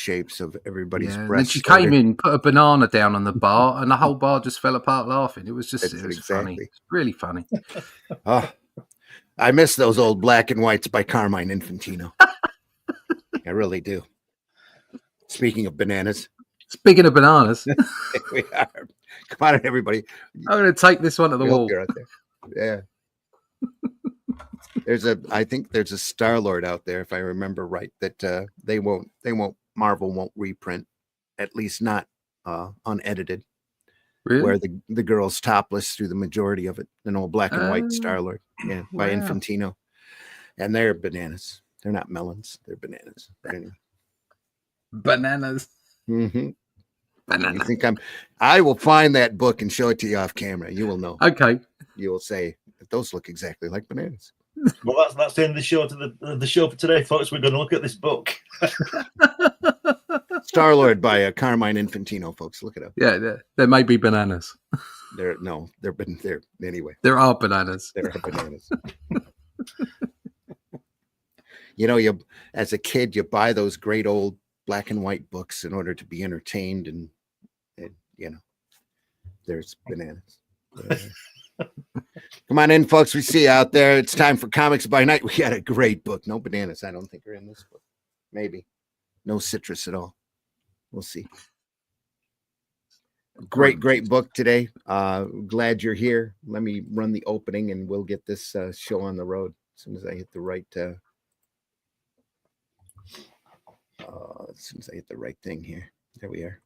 shapes of everybody's And then breasts. she came in, put a banana down on the bar, and the whole bar just fell apart laughing. It was funny. It's really funny. Oh, I miss those old black and whites by Carmine Infantino. I really do. Speaking of bananas. Speaking of bananas. Here we are. Come on, everybody. I'm going to take this one to the wall. Right there. Yeah. I think there's a Star-Lord out there, if I remember right, that Marvel won't reprint, at least not unedited. Really? Where the girl's topless through the majority of it. An old black and white Star-Lord. Yeah, by Infantino. And they're bananas. They're not melons. They're bananas. But anyway. Bananas. Mm-hmm. You think I will find that book and show it to you off camera. You will know. Okay. You will say, those look exactly like bananas. Well, that's the end of the show. The show for today, folks. We're going to look at this book. Star-Lord by Carmine Infantino, folks. Look it up. Yeah, there may be bananas. There anyway. There are bananas. There are bananas. You as a kid, you buy those great old black and white books in order to be entertained, and there's bananas. Come on in, folks. We see you out there. It's time for Comics by Night. We got a great book. No bananas, I don't think, are in this book. Maybe. No citrus at all. We'll see. Great book today. Glad you're here. Let me run the opening and we'll get this show on the road as soon as I hit the right thing here. There we are.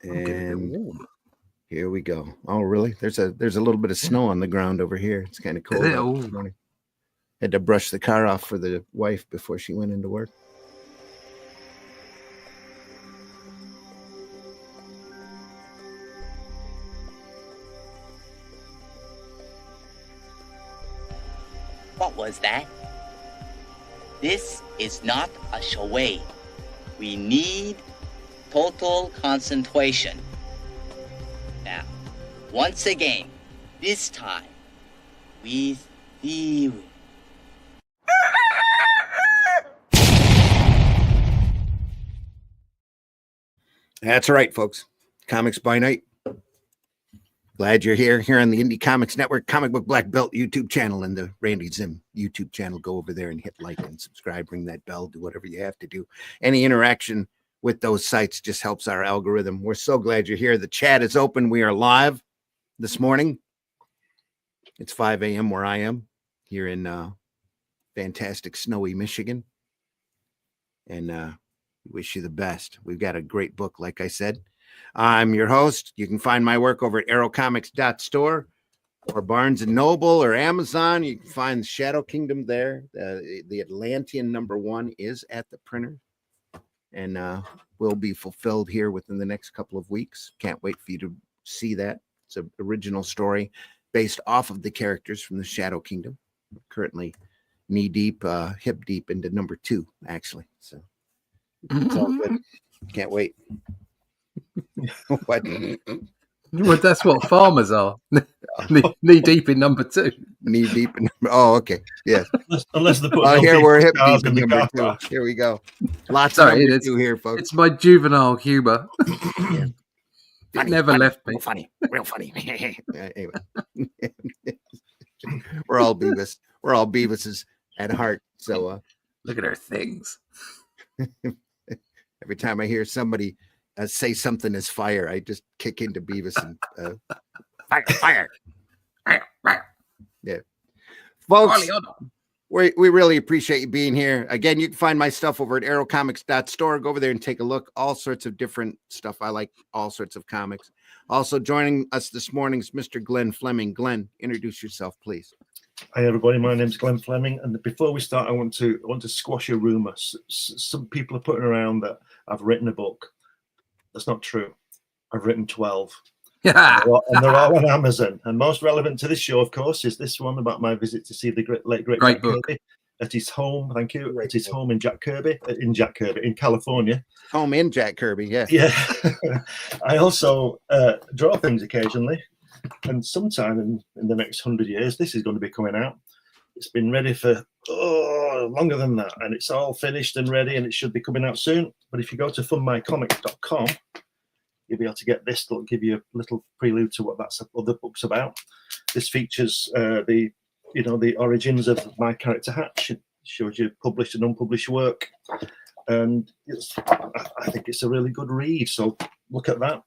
And here we go. Oh, really? There's a little bit of snow on the ground over here. It's kind of cold this morning. Had to brush the car off for the wife before she went into work. What was that? This is not a charade. We need total concentration. Now, once again, this time with theory. That's right, folks. Comics by Night. Glad you're here on the Indie Comics Network, Comic Book Black Belt YouTube channel, and the Randy Zim YouTube channel. Go over there and hit like and subscribe, ring that bell, do whatever you have to do. Any interaction with those sites just helps our algorithm. We're so glad you're here. The chat is open. We are live this morning. It's 5 a.m. where I am here in fantastic snowy Michigan. And we wish you the best. We've got a great book, like I said. I'm your host. You can find my work over at arrowcomics.store or Barnes & Noble or Amazon. You can find Shadow Kingdom there. The Atlantean #1 is at the printer and will be fulfilled here within the next couple of weeks. Can't wait for you to see that. It's an original story based off of the characters from the Shadow Kingdom. Currently knee-deep, hip-deep into #2, actually. So it's all good. Can't wait. What? Well, that's what farmers are. Knee deep in #2. Knee deep in oh, okay. Yes. Unless they put here we're hip deep in #2. Here we go. Lots of #2 here, folks. It's my juvenile humor. Yeah. It never left me. Real funny. Anyway. We're all Beavis. We're all Beavises at heart. So look at our things. Every time I hear somebody say something is fire, I just kick into Beavis and fire. Yeah, folks, we really appreciate you being here. Again, you can find my stuff over at arrowcomics.store. Go over there and take a look. All sorts of different stuff. I like all sorts of comics. Also joining us this morning is Mr. Glenn Fleming. Glenn, introduce yourself, please. Hi, everybody. My name's Glenn Fleming, and before we start, I want to squash a rumor. Some people are putting around that I've written a book. That's not true. I've written 12. Yeah. And they're all on Amazon. And most relevant to this show, of course, is this one about my visit to see the late great Jack book. Kirby at his home. Thank you. At his home in Jack Kirby, in California. Home in Jack Kirby, yeah. Yeah. I also draw things occasionally. And sometime in the next 100 years, this is going to be coming out. It's been ready for longer than that, and it's all finished and ready, and it should be coming out soon. But if you go to fundmycomics.com, you'll be able to get this. That'll give you a little prelude to what that other book's about. This features the origins of my character Hatch. It shows you published and unpublished work, and I think it's a really good read. So look at that.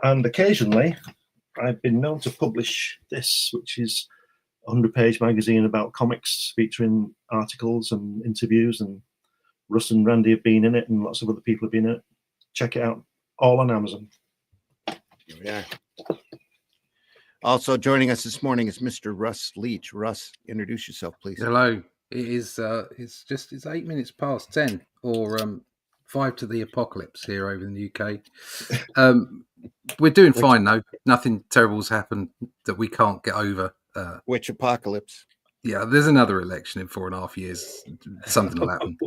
And occasionally, I've been known to publish this, which is a 100-page magazine about comics, featuring articles and interviews, and Russ and Randy have been in it, and lots of other people have been in it. Check it out, all on Amazon. Here we are. Also joining us this morning is Mr. Russ Leach. Russ, introduce yourself, please. Hello. It is. It's 8 minutes past 10, or 5 to the apocalypse here over in the UK. We're doing fine though. Nothing terrible's happened that we can't get over. Which apocalypse? Yeah, there's another election in 4.5 years. Something will happen.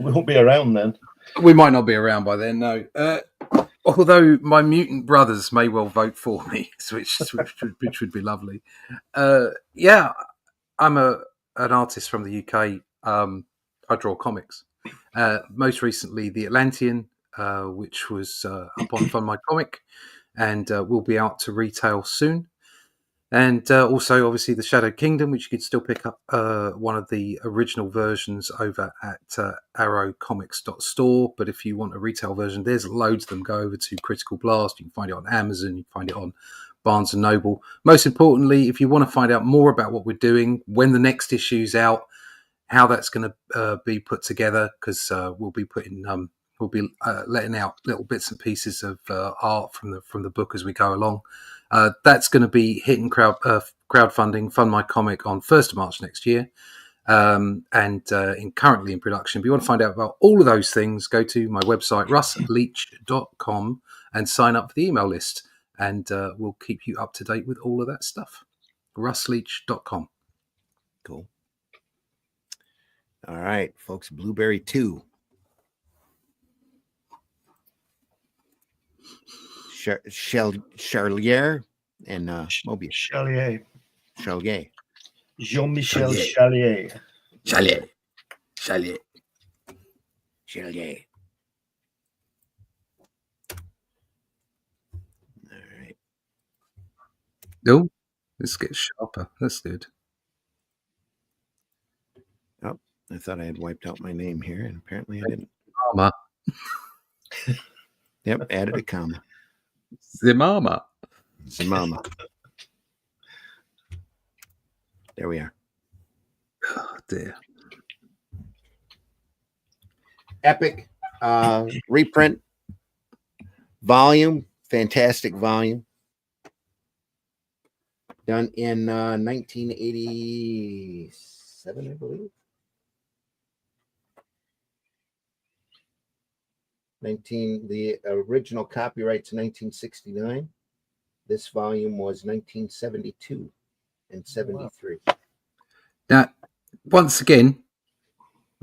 We won't be around then. We might not be around by then. No. Although my mutant brothers may well vote for me, which would be lovely. Yeah, I'm an artist from the UK. I draw comics. Most recently, The Atlantean, which was up on Fund My Comic, and will be out to retail soon. And also, obviously, The Shadow Kingdom, which you could still pick up one of the original versions over at arrowcomics.store. But if you want a retail version, there's loads of them. Go over to Critical Blast. You can find it on Amazon. You can find it on Barnes & Noble. Most importantly, if you want to find out more about what we're doing, when the next issue's out, how that's going to be put together, because we'll be letting out little bits and pieces of art from the book as we go along. That's going to be hitting crowdfunding Fund My Comic on 1st of March next year, and currently in production. If you want to find out about all of those things, go to my website russleach.com and sign up for the email list, and we'll keep you up to date with all of that stuff. russleach.com. Cool. All right, folks. Blueberry 2. Charlier and Moebius. Chalier. Charlier. Jean-Michel Chalier. Chalier. All right. Oh, this gets sharper. That's good. Oh, I thought I had wiped out my name here, and apparently I didn't. Mama. Yep, added a comma. Zimama. Zimama. There we are. Oh, dear. Epic reprint volume. Fantastic volume. Done in 1987, I believe. The original copyright's 1969. This volume was 1972 and 73. Now, once again,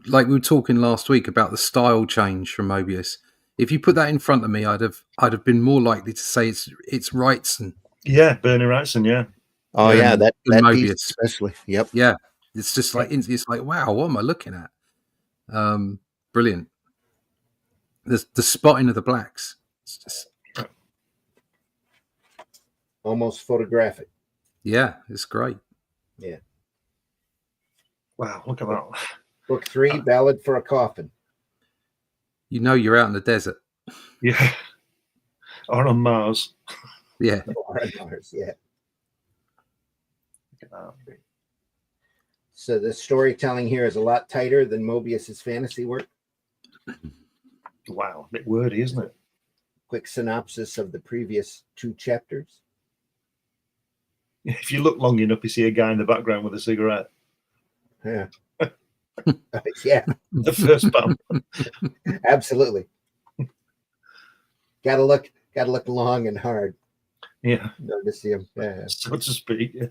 like we were talking last week about the style change from Moebius, if you put that in front of me, I'd have been more likely to say it's Wrightson. Yeah, Bernie Wrightson. Yeah. Oh yeah, that Moebius piece especially. Yep. Yeah, it's just like it's like, wow, what am I looking at? Brilliant. The spotting of the blacks. It's just Almost photographic. Yeah, it's great. Yeah. Wow, look at that. Book 3, Ballad for a Coffin. You know you're out in the desert. Yeah. Or on Mars. Yeah. Or on Mars, yeah. Look at that. So the storytelling here is a lot tighter than Moebius's fantasy work. Wow, a bit wordy, isn't it? Quick synopsis of the previous 2 chapters. If you look long enough, you see a guy in the background with a cigarette. Yeah. Yeah, The first bump. absolutely. Gotta look long and hard. Yeah. To see him. Yeah. So to speak. Yeah.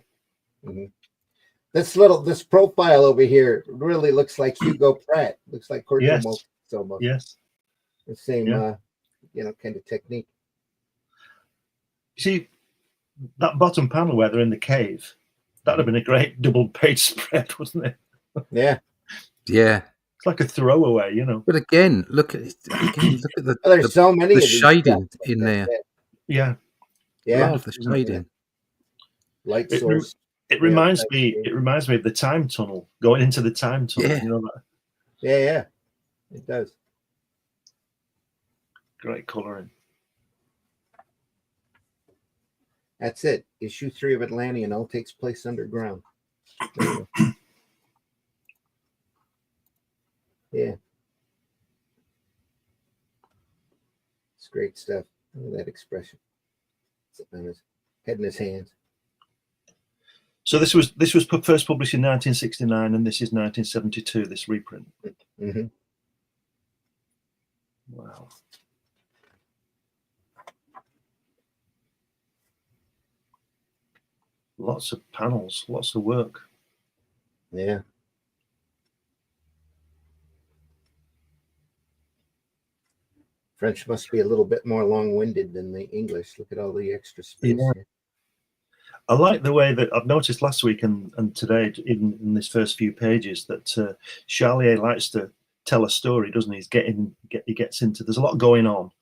Mm-hmm. This profile over here really looks like Hugo Pratt. Looks like Courtney almost. Yes. The same kind of technique. You see, that bottom panel where they're in the cave, that'd have been a great double page spread, wasn't it? Yeah. Yeah. It's like a throwaway, you know. But again, look at the, Well, there's so many the of these shading stuff like in that. there. Yeah. Yeah. Love the Isn't it? shading. Light It, source. it way reminds outside me. the It reminds me of the time tunnel. Going into the time tunnel. Yeah. You know that Yeah. It does. great colouring. That's it. Issue 3 of Atlantean all takes place underground. There you go. Yeah. It's great stuff. Look at that expression. Sitting on his head in his hands. So this was first published in 1969, and this is 1972. This reprint. Mm-hmm. Wow. Lots of panels, lots of work. Yeah. French must be a little bit more long-winded than the English. Look at all the extra space Yeah. here. I like the way that I've noticed last week and today in this first few pages that Charlier likes to tell a story, doesn't he? He gets into. There's a lot going on.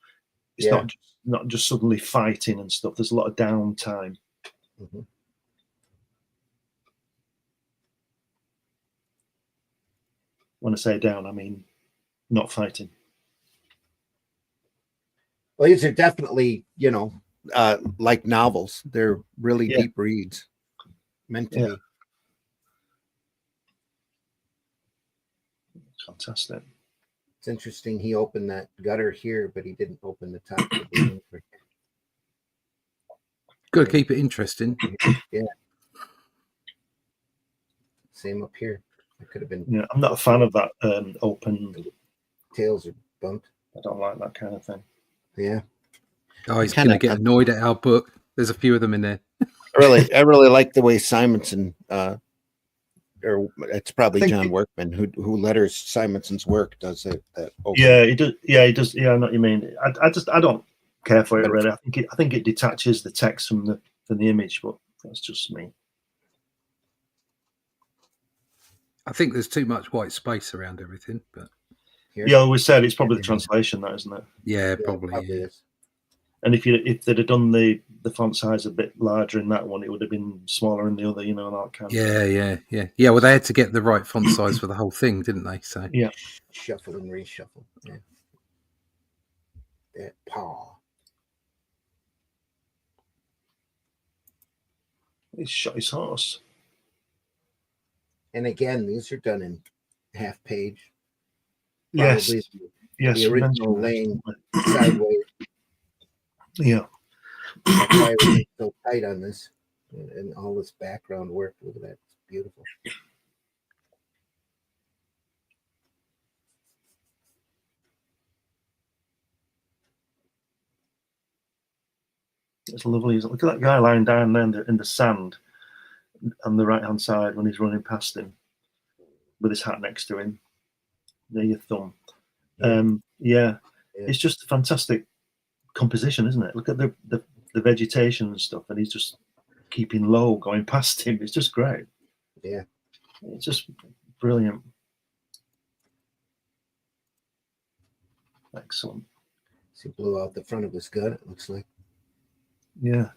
It's Yeah. not just suddenly fighting and stuff. There's a lot of downtime. Mm-hmm. When I say down, I mean not fighting. Well, these are definitely, like novels. They're really Yeah. deep reads. Meant to Yeah. be. Fantastic. It's interesting he opened that gutter here, but he didn't open the top of the anchor. Got to keep it interesting. Yeah. Same up here. It could have been Yeah, I'm not a fan of that open. tails are bumped. I don't like that kind of thing. Yeah. Oh, he's going to get annoyed at our book. There's a few of them in there. I really like the way Simonson, or it's probably think John Workman who letters Simonson's work, does it. That open. Yeah, he does. Yeah, he does. Yeah, I know what you mean. I don't care for it really. I think it detaches the text from the image, but that's just me. I think there's too much white space around everything, but Here? Yeah, I always said it's probably the translation, that isn't it? yeah, Yeah, probably. Yeah. is. And if they'd have done the font size a bit larger in that one, it would have been smaller in the other. You know, and that kind of. Yeah. Well, they had to get the right font size for the whole thing, didn't they? So Yeah. Shuffle and reshuffle. Yeah. That paw. He shot his horse. And again, these are done in half page. Yes. Probably Yes. the original laying sideways. Yeah. That's why it was so tight on this. And all this background work. Look at that. It's beautiful. It's lovely. Look at that guy lying down there in the sand on the right hand side when he's running past him with his hat next to him. There, your thumb. Yeah. It's just a fantastic composition, isn't it? Look at the vegetation and stuff, and he's just keeping low, going past him. It's just great. Yeah. It's just brilliant. Excellent. So he blew out the front of his gun, it looks like. Yeah.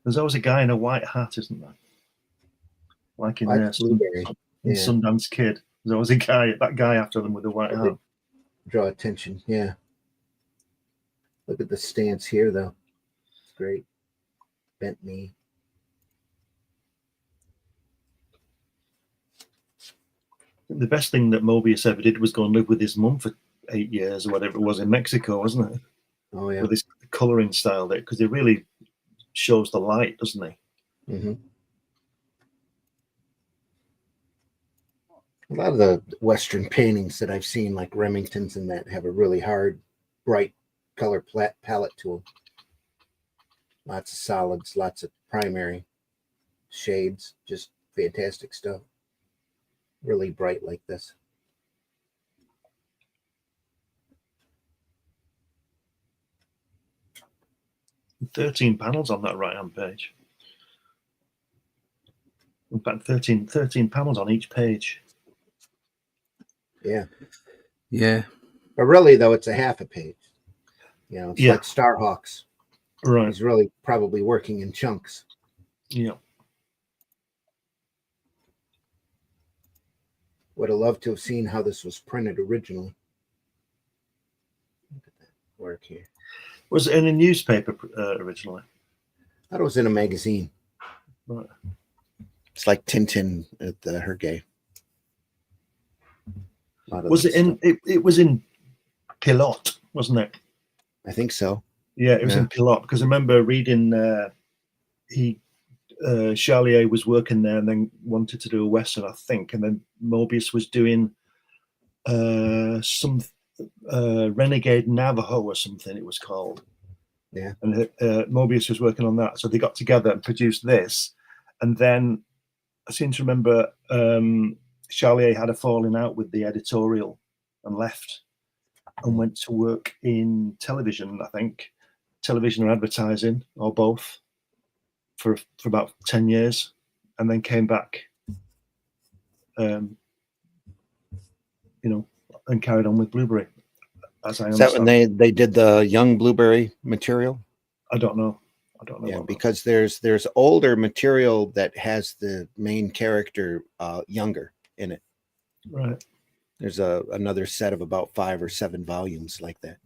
There's always a guy in a white hat, isn't there? Like in there, Blueberry. in Sundance Kid. There's always that guy after them with a white hat. Draw attention. Yeah. Look at the stance here, though. It's great. Bent knee. The best thing that Moebius ever did was go and live with his mum for 8 years or whatever it was in Mexico, wasn't it? Oh, yeah. With his colouring style there, because he really shows the light, doesn't he? Mm-hmm. A lot of the Western paintings that I've seen, like Remington's and that, have a really hard, bright color palette to them. Lots of solids, lots of primary shades, just fantastic stuff. Really bright like this. And 13 panels on that right-hand page. In fact, 13 panels on each page. Yeah. Yeah. But really, though, it's a half a page. You know, it's Yeah. like Starhawks. Right. He's really probably working in chunks. Yeah. Would have loved to have seen how this was printed originally. Look at that work here. Was it in a newspaper originally? I thought it was in a magazine. Right. It's like Tintin at the Hergé. Was it in? It was in Pilote, wasn't it? I think so. Yeah, it was in Pilote because I remember reading. Charlier was working there and then wanted to do a western, I think, and then Moebius was doing some Renegade Navajo or something it was called. Yeah. And Moebius was working on that, so they got together and produced this, and then I seem to remember Charlier had a falling out with the editorial and left and went to work in television, I think, television or advertising or both. For about 10 years, and then came back, and carried on with Blueberry. As I Is that understand. when they did the Young Blueberry material? I don't know. Yeah, because there's older material that has the main character younger in it. Right. There's another set of about 5 or 7 volumes like that.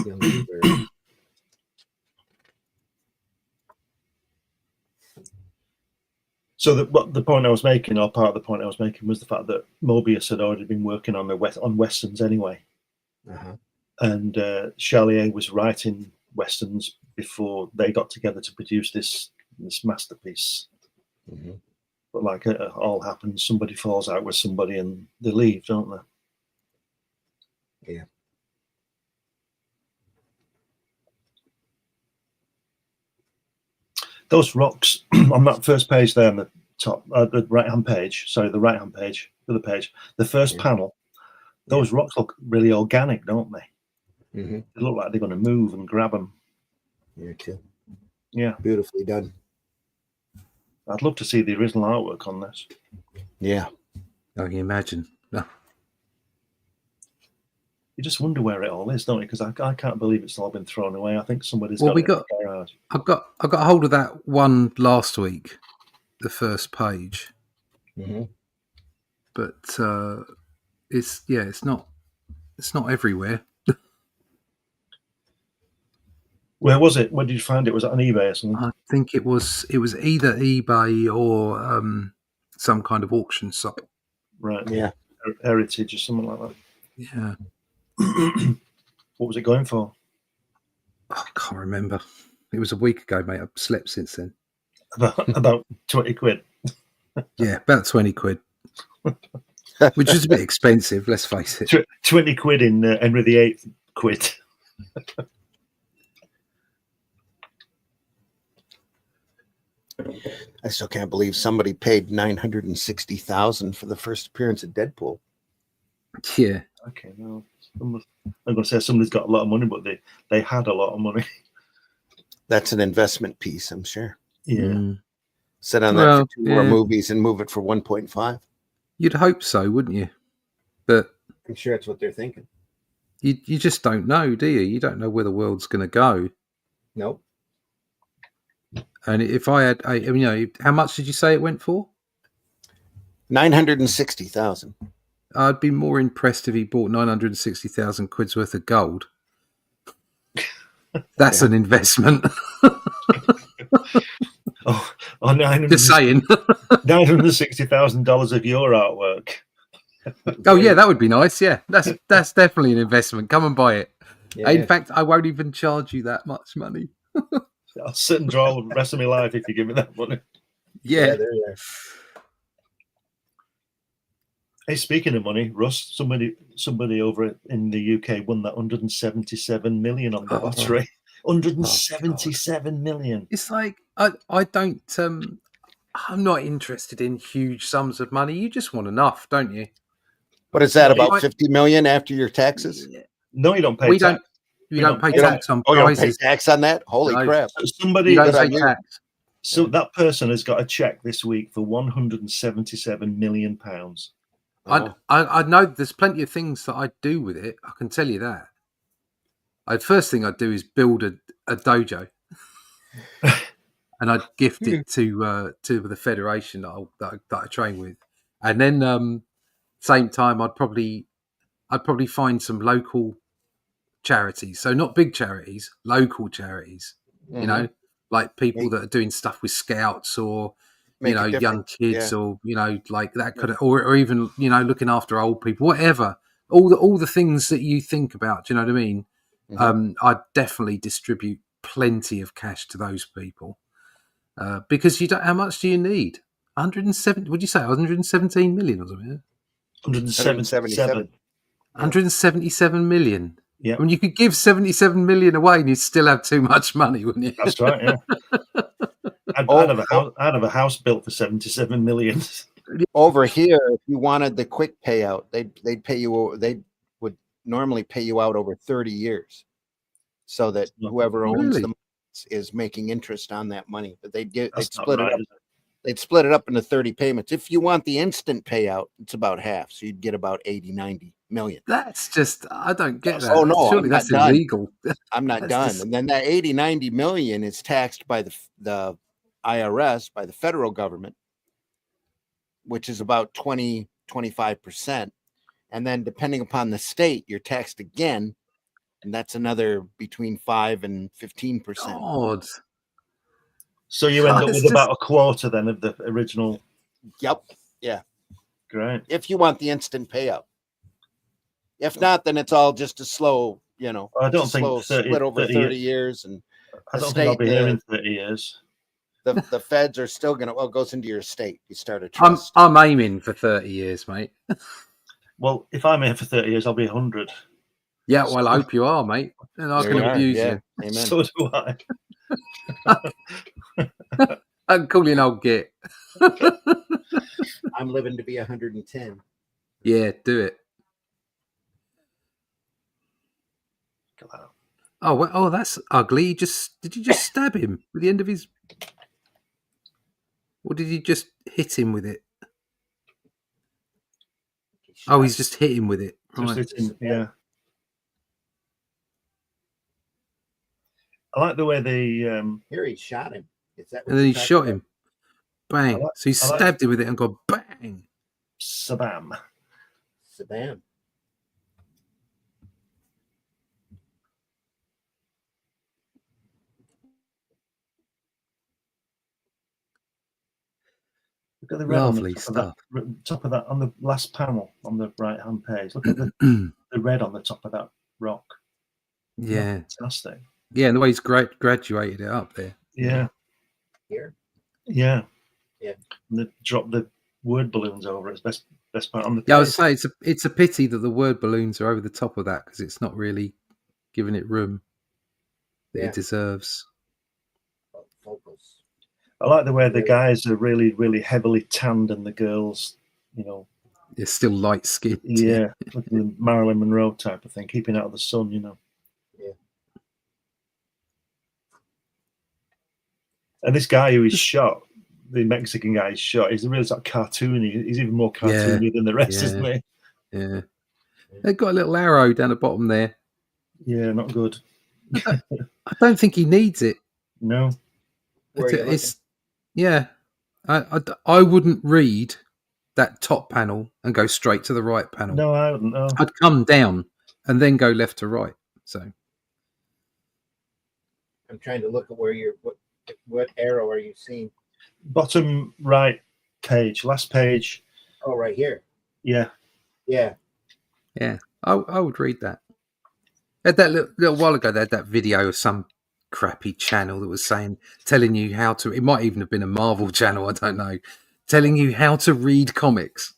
Young Blueberry. So the point I was making, or part of the point I was making, was the fact that Moebius had already been working on westerns anyway, and Charlier was writing westerns before they got together to produce this masterpiece. Mm-hmm. But like it all happens, somebody falls out with somebody and they leave, don't they? Yeah. Those rocks on that first page there on the top, the right-hand page, the first panel, those rocks look really organic, don't they? Mm-hmm. They look like they're going to move and grab them. Yeah, too. Yeah. Beautifully done. I'd love to see the original artwork on this. Yeah. I can imagine. You just wonder where it all is, don't you? Because I can't believe it's all been thrown away. I think somebody's got it in the garage. I got hold of that one last week, the first page. Mm-hmm. But it's not everywhere. Where was it? Where did you find it? Was it on eBay or something? I think it was either eBay or some kind of auction site. Right. Yeah. Heritage or something like that. Yeah. What was it going for? I can't remember. It was a week ago, mate. I've slept since then. About 20 quid. Yeah, about 20 quid. Which is a bit expensive, let's face it. 20 quid in Henry VIII quid. I still can't believe somebody paid $960,000 for the first appearance of Deadpool. Yeah. Okay, no. I'm going to say somebody's got a lot of money, but they had a lot of money. That's an investment piece, I'm sure. Yeah. Sit on that for 2 more movies and move it for 1.5. You'd hope so, wouldn't you? But I'm sure that's what they're thinking. You just don't know, do you? You don't know where the world's going to go. Nope. And if I had, how much did you say it went for? $960,000. I'd be more impressed if he bought 960,000 quid's worth of gold. That's an investment. Just saying. $960,000 of your artwork. Oh yeah, that would be nice. Yeah, that's definitely an investment. Come and buy it. Yeah. In fact, I won't even charge you that much money. I'll sit and draw the rest of my life if you give me that money. Yeah. There you are. Hey, speaking of money, Russ, somebody over in the UK won that 177 million on the lottery. 177 million. It's like I don't. I'm not interested in huge sums of money. You just want enough, don't you? What is that, about 50 million after your taxes? No, you don't pay tax. You don't pay tax on Oh, you don't pay prizes. tax on that? Holy No. crap. Somebody You don't Good pay idea. tax. So that person has got a check this week for £177 million. Oh. I know there's plenty of things that I'd do with it. I can tell you that. First thing I'd do is build a dojo, and I'd gift it to the federation that I train with, and then same time I'd probably find some local charities. So not big charities, local charities. You know, like people that are doing stuff with scouts or Make a young difference. kids or like that kind of, or even looking after old people, whatever. All the things that you think about. Do you know what I mean? I'd definitely distribute plenty of cash to those people because you don't. How much do you need? 107. Would you say 117 million or something? 177. 177 million. Yeah, I mean, you could give 77 million away and you'd still have too much money, wouldn't you? that's right. Yeah, I'd have a house built for 77 million. Over here, if you wanted the quick payout, they'd pay you. They would normally pay you out over 30 years, so that whoever owns them is making interest on that money. But they'd split it up. They'd split it up into 30 payments. If you want the instant payout, it's about half. So you'd get about 80, 90 million. That's just, I don't get that. Oh, no. Surely that's illegal. I'm not done. And then that 80, 90 million is taxed by the IRS, by the federal government, which is about 25%. And then depending upon the state, you're taxed again. And that's another between 5 and 15%. God. So you end up with about a quarter then of the original. Yep. Yeah. Great. If you want the instant payout. If not, then it's all just a slow, I don't think split over 30 years. And I don't think I'll be here in 30 years. The feds are still going to, it goes into your state. You start a trust. I'm aiming for 30 years, mate. Well, if I'm here for 30 years, I'll be 100. Yeah, well, I hope you are, mate. And I can abuse you. Amen. So do I. I can call you an old git. I'm living to be 110. Yeah, do it. Oh, that's ugly. Did you just stab him with the end of his, or did you just hit him with it? Oh, he's just hit him with it. Right. Yeah. I like the way they here he shot him. Is that? And then he shot him. Bang. So he stabbed him with it and got bang. Sabam. Look at the red Lovely on the stuff. top of that on the last panel on the right hand page. Look at the red on the top of that rock. Yeah. Fantastic. Yeah, and the way he's graduated it up there. Yeah. Here. Yeah. Yeah. And they drop the word balloons over it. It's best part on the page. Yeah, I would say it's a pity that the word balloons are over the top of that because it's not really giving it room that it deserves. Focus. I like the way the guys are really, really heavily tanned and the girls, They're still light skinned. Yeah, like the Marilyn Monroe type of thing, keeping out of the sun, Yeah. And this guy who is shot, the Mexican guy is shot, he's really sort of cartoony. He's even more cartoony than the rest, isn't he? Yeah. They've got a little arrow down the bottom there. Yeah, not good. I don't think he needs it. No. I wouldn't read that top panel and go straight to the right panel. No, I wouldn't know. I'd come down and then go left to right. So I'm trying to look at where what arrow are you seeing? Bottom right page, last page. Oh, right here. Yeah. Yeah. Yeah, I would read that. At that little while ago, they had that video of some crappy channel that was telling you how to. It might even have been a Marvel channel. I don't know. Telling you how to read comics.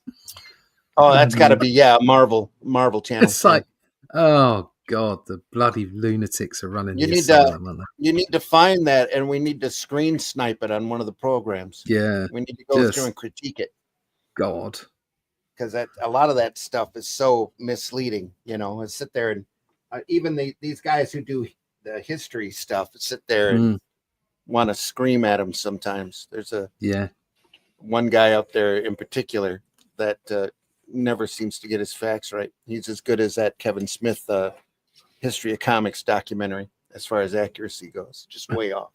Oh, that's got to be Marvel channel. It's like, oh God, the bloody lunatics are running. You need to find that, and we need to screen snipe it on one of the programs. Yeah, we need to go through and critique it. God, because a lot of that stuff is so misleading. And sit there and even these guys who do the history stuff sit there and want to scream at him sometimes. There's Yeah. one guy out there in particular that never seems to get his facts right. He's as good as that Kevin Smith History of Comics documentary as far as accuracy goes. Just way off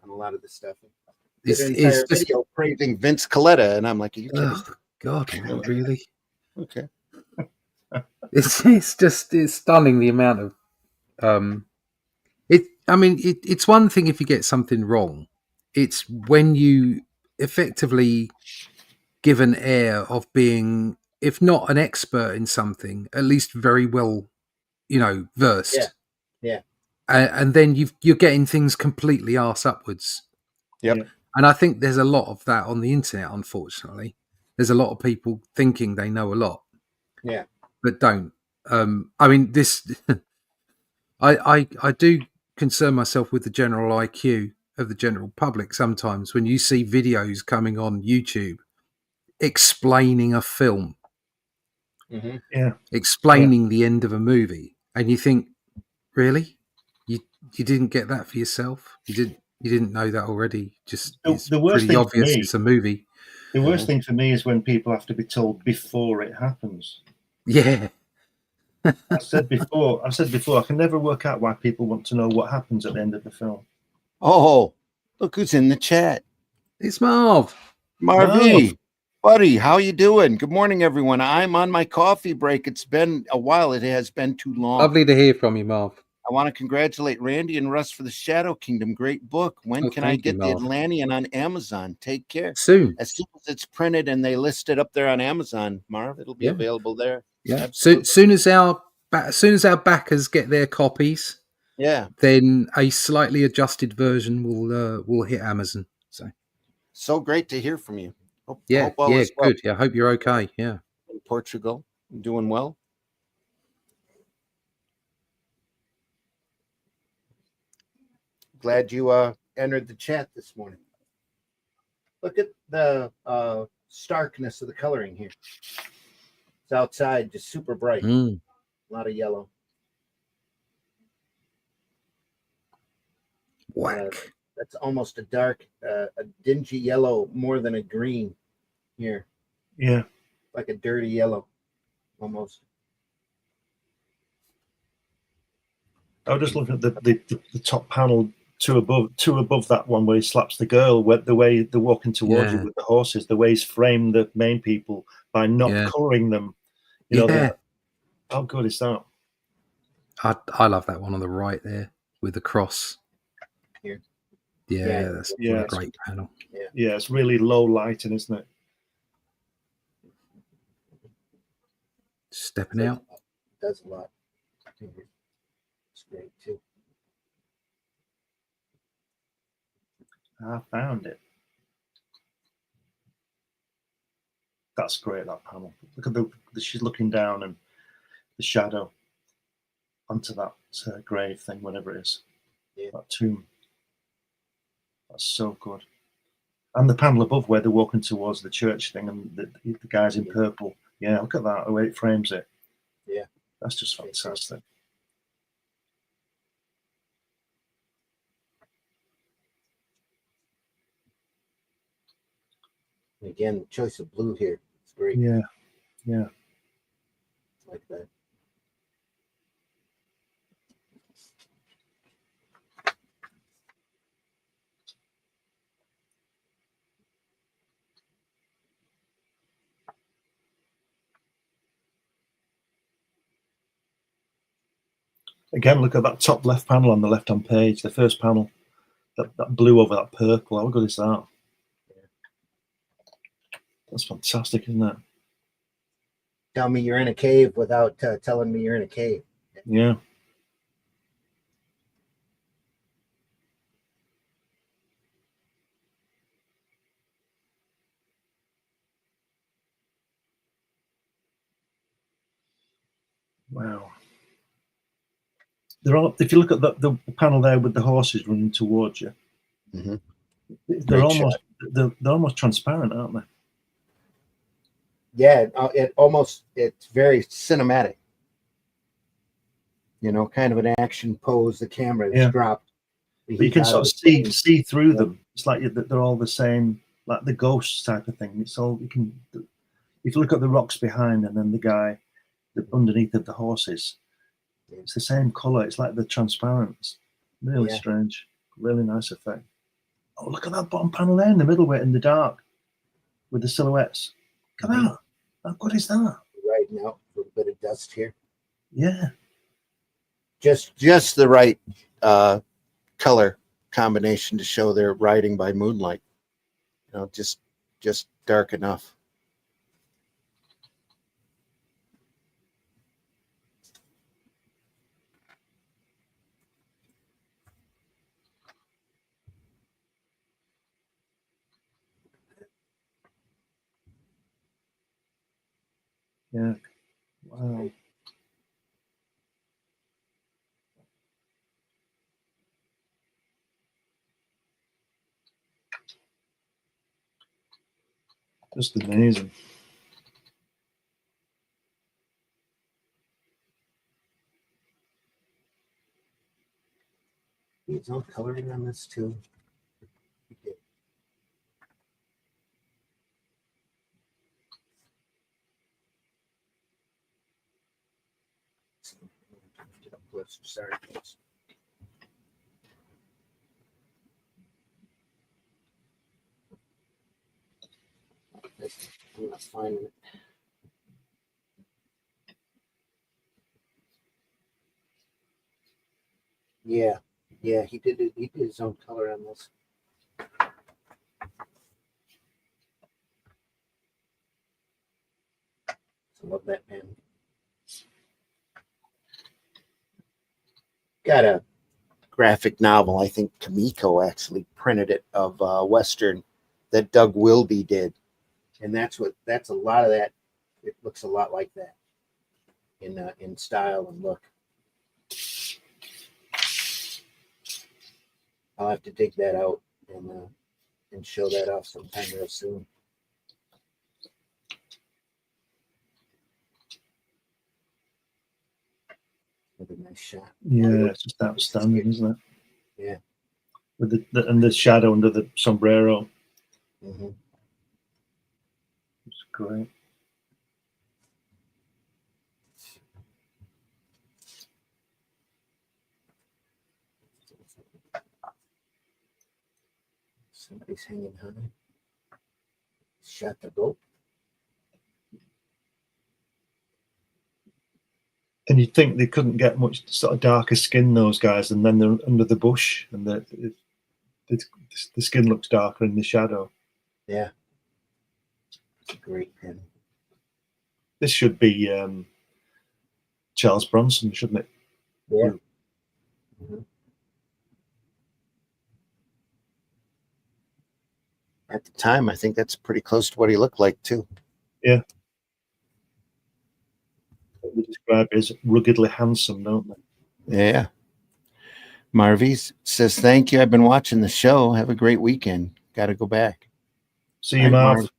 on a lot of this stuff. Did an entire video praising Vince Coletta, and I'm like, are you kidding? Oh God, really? Okay. It's stunning the amount of it's one thing if you get something wrong. It's when you effectively give an air of being, if not an expert in something, at least very well, versed. Yeah. And then you're getting things completely arse upwards. Yep. Yeah. And I think there's a lot of that on the internet, unfortunately. There's a lot of people thinking they know a lot. Yeah. But don't. I do concern myself with the general IQ of the general public sometimes when you see videos coming on YouTube explaining a film, explaining the end of a movie, and you think, really? You didn't get that for yourself? You didn't know that already? Just it's the worst pretty thing obvious for me, it's a movie. The worst thing for me is when people have to be told before it happens. Yeah. I said before, I can never work out why people want to know what happens at the end of the film. Oh, look who's in the chat. It's Marv. Marv, buddy, how you doing? Good morning, everyone. I'm on my coffee break. It's been a while. It has been too long. Lovely to hear from you, Marv. I want to congratulate Randy and Russ for the Shadow Kingdom. Great book. When can I get the Atlantean on Amazon? Take care. Soon. As soon as it's printed and they list it up there on Amazon, Marv, it'll be available there. Yeah. So soon as our backers get their copies, then a slightly adjusted version will hit Amazon. So great to hear from you. Hope good. Yeah, I hope you're okay. Yeah. In Portugal, doing well. Glad you entered the chat this morning. Look at the starkness of the coloring here. It's outside, just super bright. A lot of yellow. Whack. That's almost a dark, a dingy yellow more than a green here. Yeah. Like a dirty yellow, almost. I was just looking at the top panel, two above that one where he slaps the girl, the way they're walking towards you with the horses, the way he's framed the main people by not colouring them. How good is that? I love that one on the right there with the cross. Here. That's a great panel. Yeah, it's really low lighting, isn't it? Stepping out. Does a lot. It's great too. I found it. That's great, that panel. Look at she's looking down and the shadow onto that grave thing, whatever it is. That tomb. That's so good. And the panel above where they're walking towards the church thing and the guys in purple. Yeah, look at that, the way it frames it. Yeah. That's just fantastic. And again, the choice of blue here. It's great. Yeah. Like that. Again, look at that top left panel on the left-hand page, the first panel. That blue over that purple. How good is that? That's fantastic, isn't it? Tell me you're in a cave without telling me you're in a cave. Yeah. Wow. If you look at the panel there with the horses running towards you, they're almost transparent, aren't they? Yeah, it's very cinematic. Kind of an action pose. The camera is dropped, But you can sort of see through them. It's like they're all the same, like the ghosts type of thing. It's all you can. If you look at the rocks behind and then the guy underneath of the horses, it's the same color. It's like they're transparent. It's really strange. Really nice effect. Oh, look at that bottom panel there in the middle, where in the dark, with the silhouettes. Look at that. How good is that? Right now, a little bit of dust here. Yeah. Just the right color combination to show they're riding by moonlight. You know, just dark enough. Yeah. Wow. Just amazing. There's no coloring on this too. Sorry. I'm not finding it. Yeah, he did it. He did his own color on this. I love that pen. Got a graphic novel. I think Kamiko actually printed it of Western that Doug Wilby did, and that's a lot of that. It looks a lot like that in style and look. I'll have to dig that out and show that off sometime real soon. What a nice shot. Yeah, it's just outstanding, isn't it? Yeah. With the shadow under the sombrero. Mm-hmm. It's great. Somebody's hanging high. Shot the boat. And you'd think they couldn't get much sort of darker skin, those guys, and then they're under the bush, and the skin looks darker in the shadow. Yeah. It's a great pen. This should be Charles Bronson, shouldn't it? Yeah. Mm-hmm. At the time, I think that's pretty close to what he looked like, too. Yeah. They describe it as ruggedly handsome, don't they? Yeah. Marvies says, thank you. I've been watching the show. Have a great weekend. Got to go back. See you, Marv.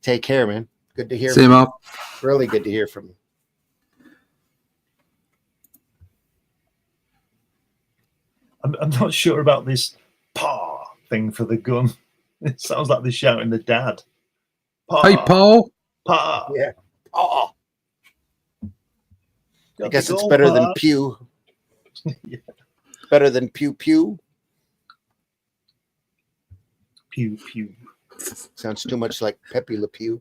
Take care, man. Good to hear See you, Marv. Really good to hear from you. I'm not sure about this paw thing for the gun. It sounds like they're shouting the dad. Pa, Hey, Paul. Pa. Yeah. Oh. I guess it's go, better Pa. than pew. Yeah. Better than pew pew. Pew pew. Sounds too much like Pepe Le Pew.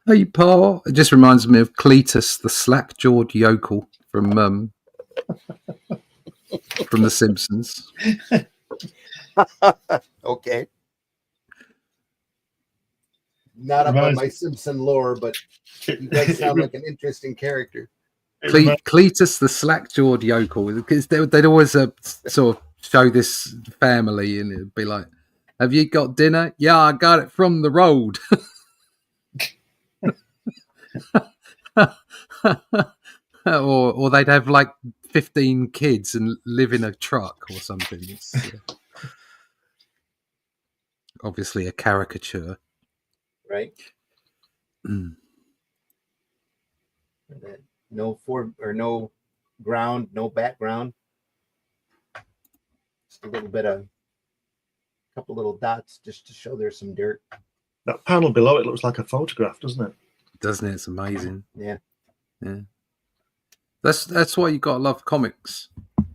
Hey, Paul. It just reminds me of Cletus, the slack-jawed yokel from The Simpsons. Okay. Not up on my Simpson lore, but you guys sound like an interesting character. Cletus, the slack-jawed yokel, because they'd always sort of show this family, and it'd be like, "Have you got dinner? Yeah, I got it from the road." or they'd have like 15 kids and live in a truck or something. It's obviously a caricature, right? Mm. No ground, no background. Just a little bit of, couple little dots just to show there's some dirt. That panel below it looks like a photograph, doesn't it? Doesn't it? It's amazing. Yeah. Yeah. That's why you got to love comics.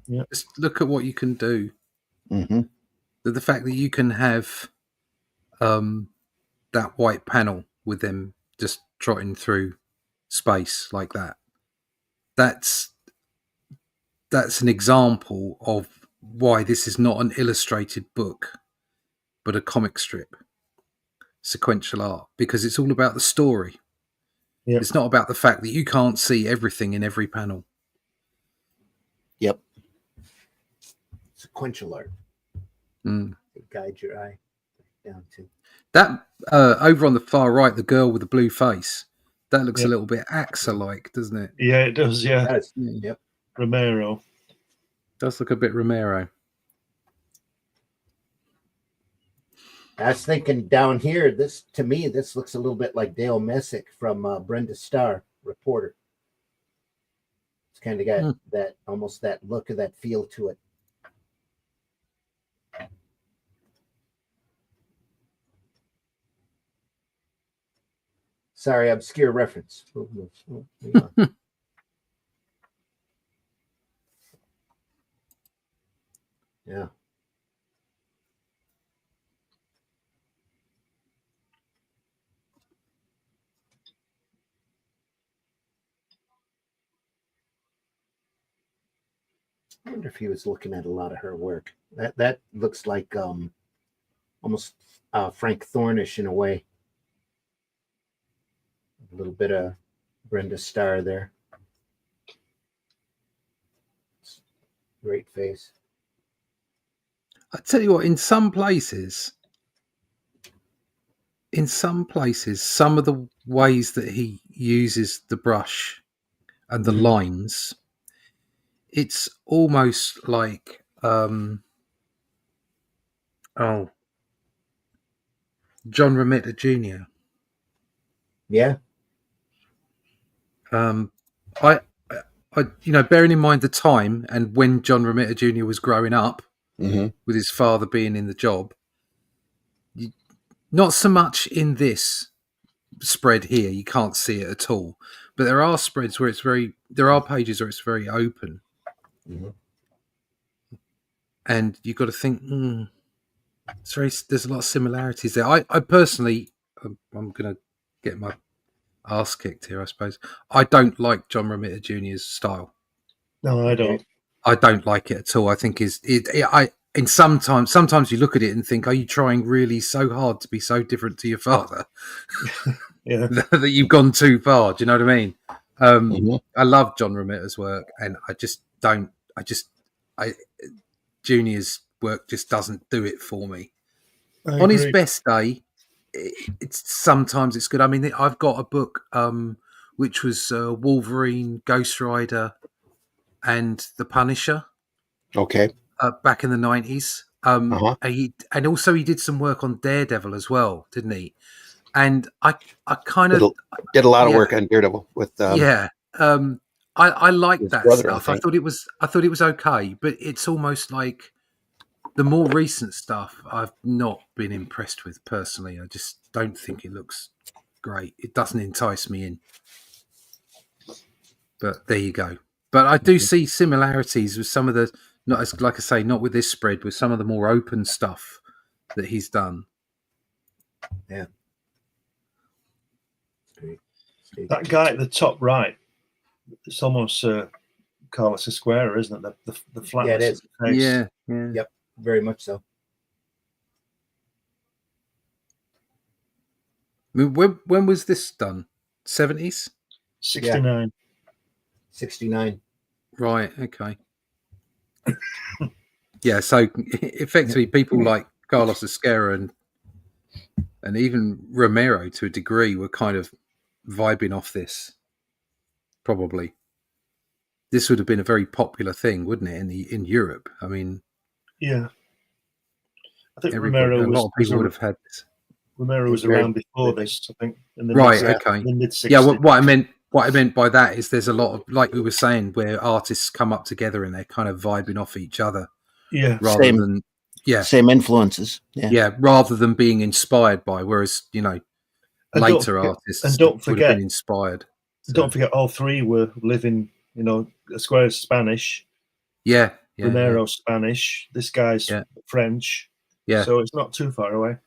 Yeah. Just look at what you can do. Mm-hmm. The fact that you can have that white panel with them just trotting through space like that. That's an example of why this is not an illustrated book, but a comic strip, sequential art, because it's all about the story. Yeah. It's not about the fact that you can't see everything in every panel. Yep. Sequential art. Mm. Guide your eye down to. That over on the far right, the girl with the blue face, that looks Yep. a little bit AXA-like, doesn't it? Yeah, it does. Yeah, Yes. Yeah. Yep. Romero. Does look a bit Romero. I was thinking down here, this to me, this looks a little bit like Dale Messick from Brenda Starr, Reporter. It's kind of got that almost that look of that feel to it. Sorry, obscure reference. Yeah. I wonder if he was looking at a lot of her work. That looks like almost Frank Thornish in a way. A little bit of Brenda Starr there. Great face. I tell you what, in some places, some of the ways that he uses the brush and the lines, it's almost like John Romita Jr. Yeah. I bearing in mind the time and when John Romita Jr. was growing up, with his father being in the job, not so much in this spread here, you can't see it at all. But there are spreads where there are pages where it's very open, and you've got to think, there's a lot of similarities there. I personally, I'm going to get my ass kicked here, I suppose. I don't like John Romita Jr.'s style. No, I don't. I don't like it at all. I think sometimes you look at it and think, are you trying really so hard to be so different to your father? Yeah. that you've gone too far. Do you know what I mean? I love John Romita's work, and Junior's work just doesn't do it for me. On his best day, sometimes it's good. I mean, I've got a book which was Wolverine, Ghost Rider, and The Punisher. Okay. Back in the 90s. And also he did some work on Daredevil as well, didn't he? And I kind of did a lot of work on Daredevil with I liked that brother, stuff. I thought it was okay, but it's almost like the more recent stuff I've not been impressed with personally. I just don't think it looks great. It doesn't entice me in. But there you go. But I do see similarities with some of the, not as like I say, not with this spread, with some of the more open stuff that he's done. Yeah. That guy at the top right, it's almost Carlos Esquerra, isn't it? The flatness. Yeah, it is. Of the face. Yeah. Yep, very much so. I mean, when was this done? 70s? 69. 69. Right, okay. Yeah, so effectively people like Carlos Esquerra and even Romero to a degree were kind of vibing off this. Probably. This would have been a very popular thing, wouldn't it, in Europe? I mean, yeah. I think a lot of people would have had this. Romero was around before this, I think. In the mid-60s. Yeah, what I meant by that is there's a lot of, like we were saying, where artists come up together and they're kind of vibing off each other Yeah. rather Same. than Same influences. Yeah. rather than being inspired by. Whereas And later don't, artists and don't would have forget, been inspired. So, don't forget, all three were living. Square's Spanish, yeah, Romero Spanish. This guy's Yeah. French. yeah. So it's not too far away.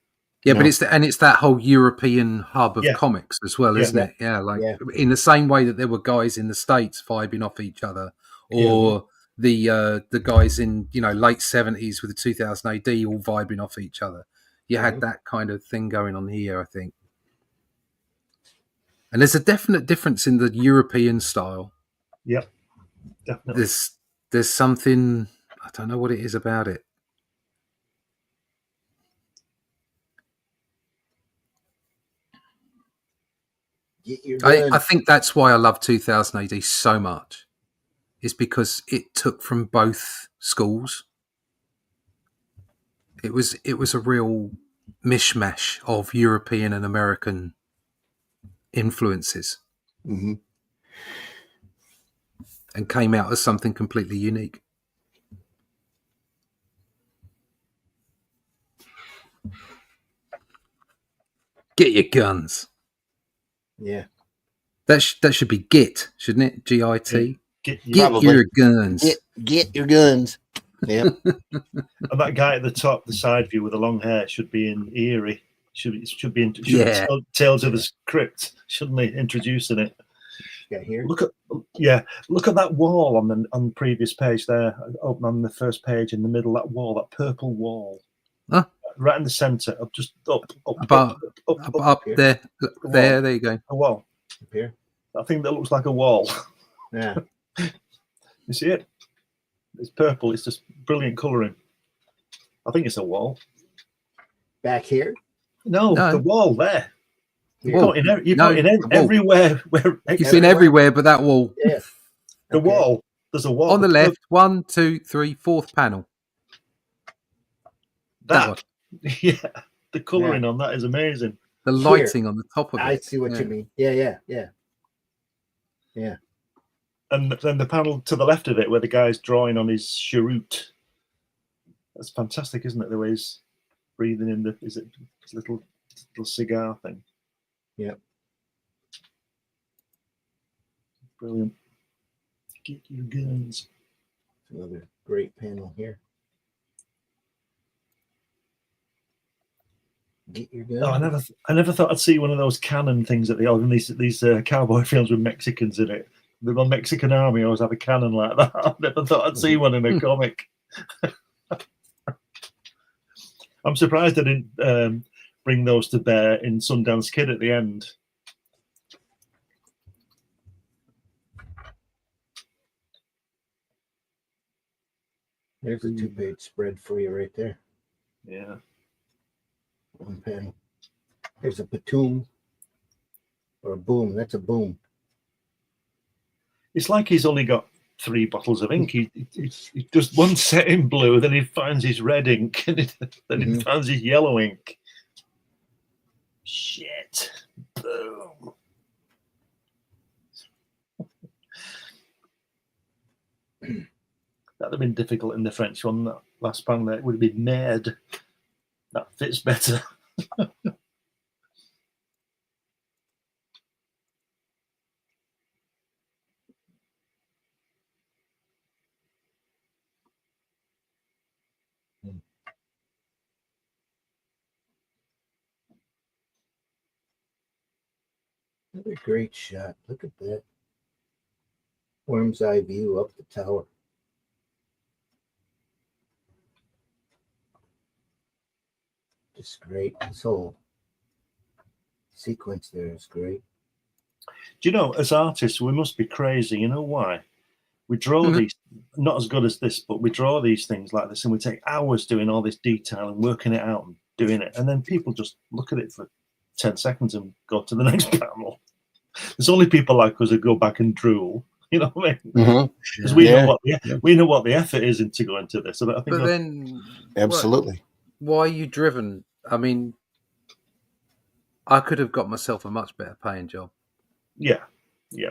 Yeah, No. but it's that whole European hub of Yeah. comics as well, Yeah. isn't it? Yeah, like Yeah. in the same way that there were guys in the States vibing off each other, or the guys in late 70s with the 2000 AD all vibing off each other. You had that kind of thing going on here, I think. And there's a definite difference in the European style. Yep. Definitely. There's something, I don't know what it is about it. Get your I gun. think that's why I love 2000 AD so much, is because it took from both schools. It was a real mishmash of European and American influences, Mhm. and came out as something completely unique. Get your guns. Yeah. That should be GIT, shouldn't it? GIT. Get Probably. your guns. Get your guns. Yep. And that guy at the top, the side view with the long hair, should be in Erie. Should be in Yeah. Tales of the Crypt, shouldn't they? Introducing it. Got here. Look at that wall on the previous page there. Open on the first page in the middle. That wall, that purple wall, Huh? right in the centre. Up, just up here. There. There you go. A wall. Up here. That thing that looks like a wall. Yeah. You see it? It's purple. It's just brilliant colouring. I think it's a wall. Back here. No, No. the wall there. You're Wall. pointing No, in wall. everywhere. You've been everywhere, but that wall. Yeah. The Okay. wall. There's a wall On the left, 1, 2, 3, 4th panel. That one. Yeah, the colouring on that is amazing. The Here. lighting on the top of it. I see what you mean. Yeah. And then the panel to the left of it, where the guy's drawing on his cheroot. That's fantastic, isn't it? The way he's breathing in his little cigar thing. Yep. Brilliant. Get your guns. Another great panel here. Get your gun. Oh, I never thought I'd see one of those cannon things at the old these cowboy films with Mexicans in it. The Mexican army always have a cannon like that. I never thought I'd see one in a comic. I'm surprised I didn't bring those to bear in Sundance Kid at the end. There's a 2-page spread for you right there. Yeah. One panel. There's a platoon or a boom. That's a boom. It's like he's only got 3 bottles of ink. He does one set in blue, then he finds his red ink, and then he finds his yellow ink. Shit. Boom. That'd have been difficult in the French one, that last panel. It would have been mad. That fits better. Another great shot. Look at that. Worm's eye view up the tower. Just great. This whole sequence there is great. Do you know, as artists, we must be crazy. You know why? We draw these, not as good as this, but we draw these things like this, and we take hours doing all this detail and working it out and doing it. And then people just look at it for 10 seconds and go to the next panel. There's only people like us who go back and drool. You know what I mean? Because we know what the effort is into going to this. So I think But then, absolutely. Why are you driven? I mean, I could have got myself a much better paying job. Yeah.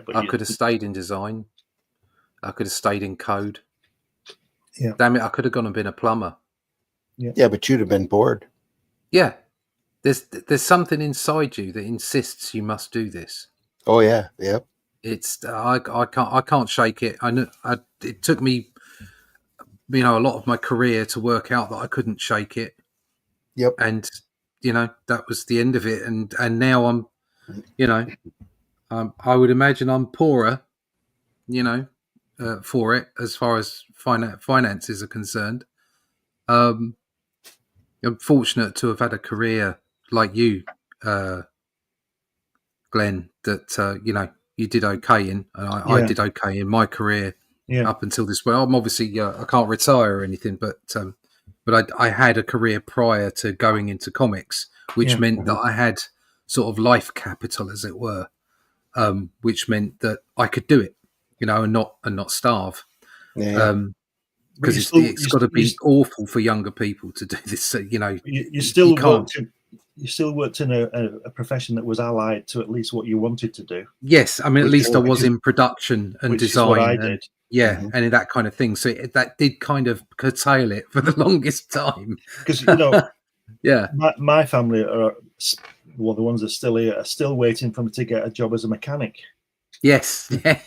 But I could have stayed in design. I could have stayed in code. Damn it, I could have gone and been a plumber. Yeah, but you'd have been bored. Yeah, there's something inside you that insists you must do this. Oh yeah, yep. It's I can't shake it. It took me, a lot of my career to work out that I couldn't shake it. Yep. And that was the end of it. And now I'm, I would imagine I'm poorer, for it as far as finances are concerned. I'm fortunate to have had a career like you, Glenn, that you did okay in, and I did okay in my career up until this. Well, I'm obviously I can't retire or anything, but I had a career prior to going into comics, which meant that I had sort of life capital, as it were, which meant that I could do it, and not starve. Yeah. Because it's got to be awful for younger people to do this. So, you still worked in a profession that was allied to at least what you wanted to do. Yes, I mean, at least I was in production and design. Is what I did. And that kind of thing. So that did kind of curtail it for the longest time. Because yeah, my family are the ones that are still here are still waiting for me to get a job as a mechanic. Yes. Why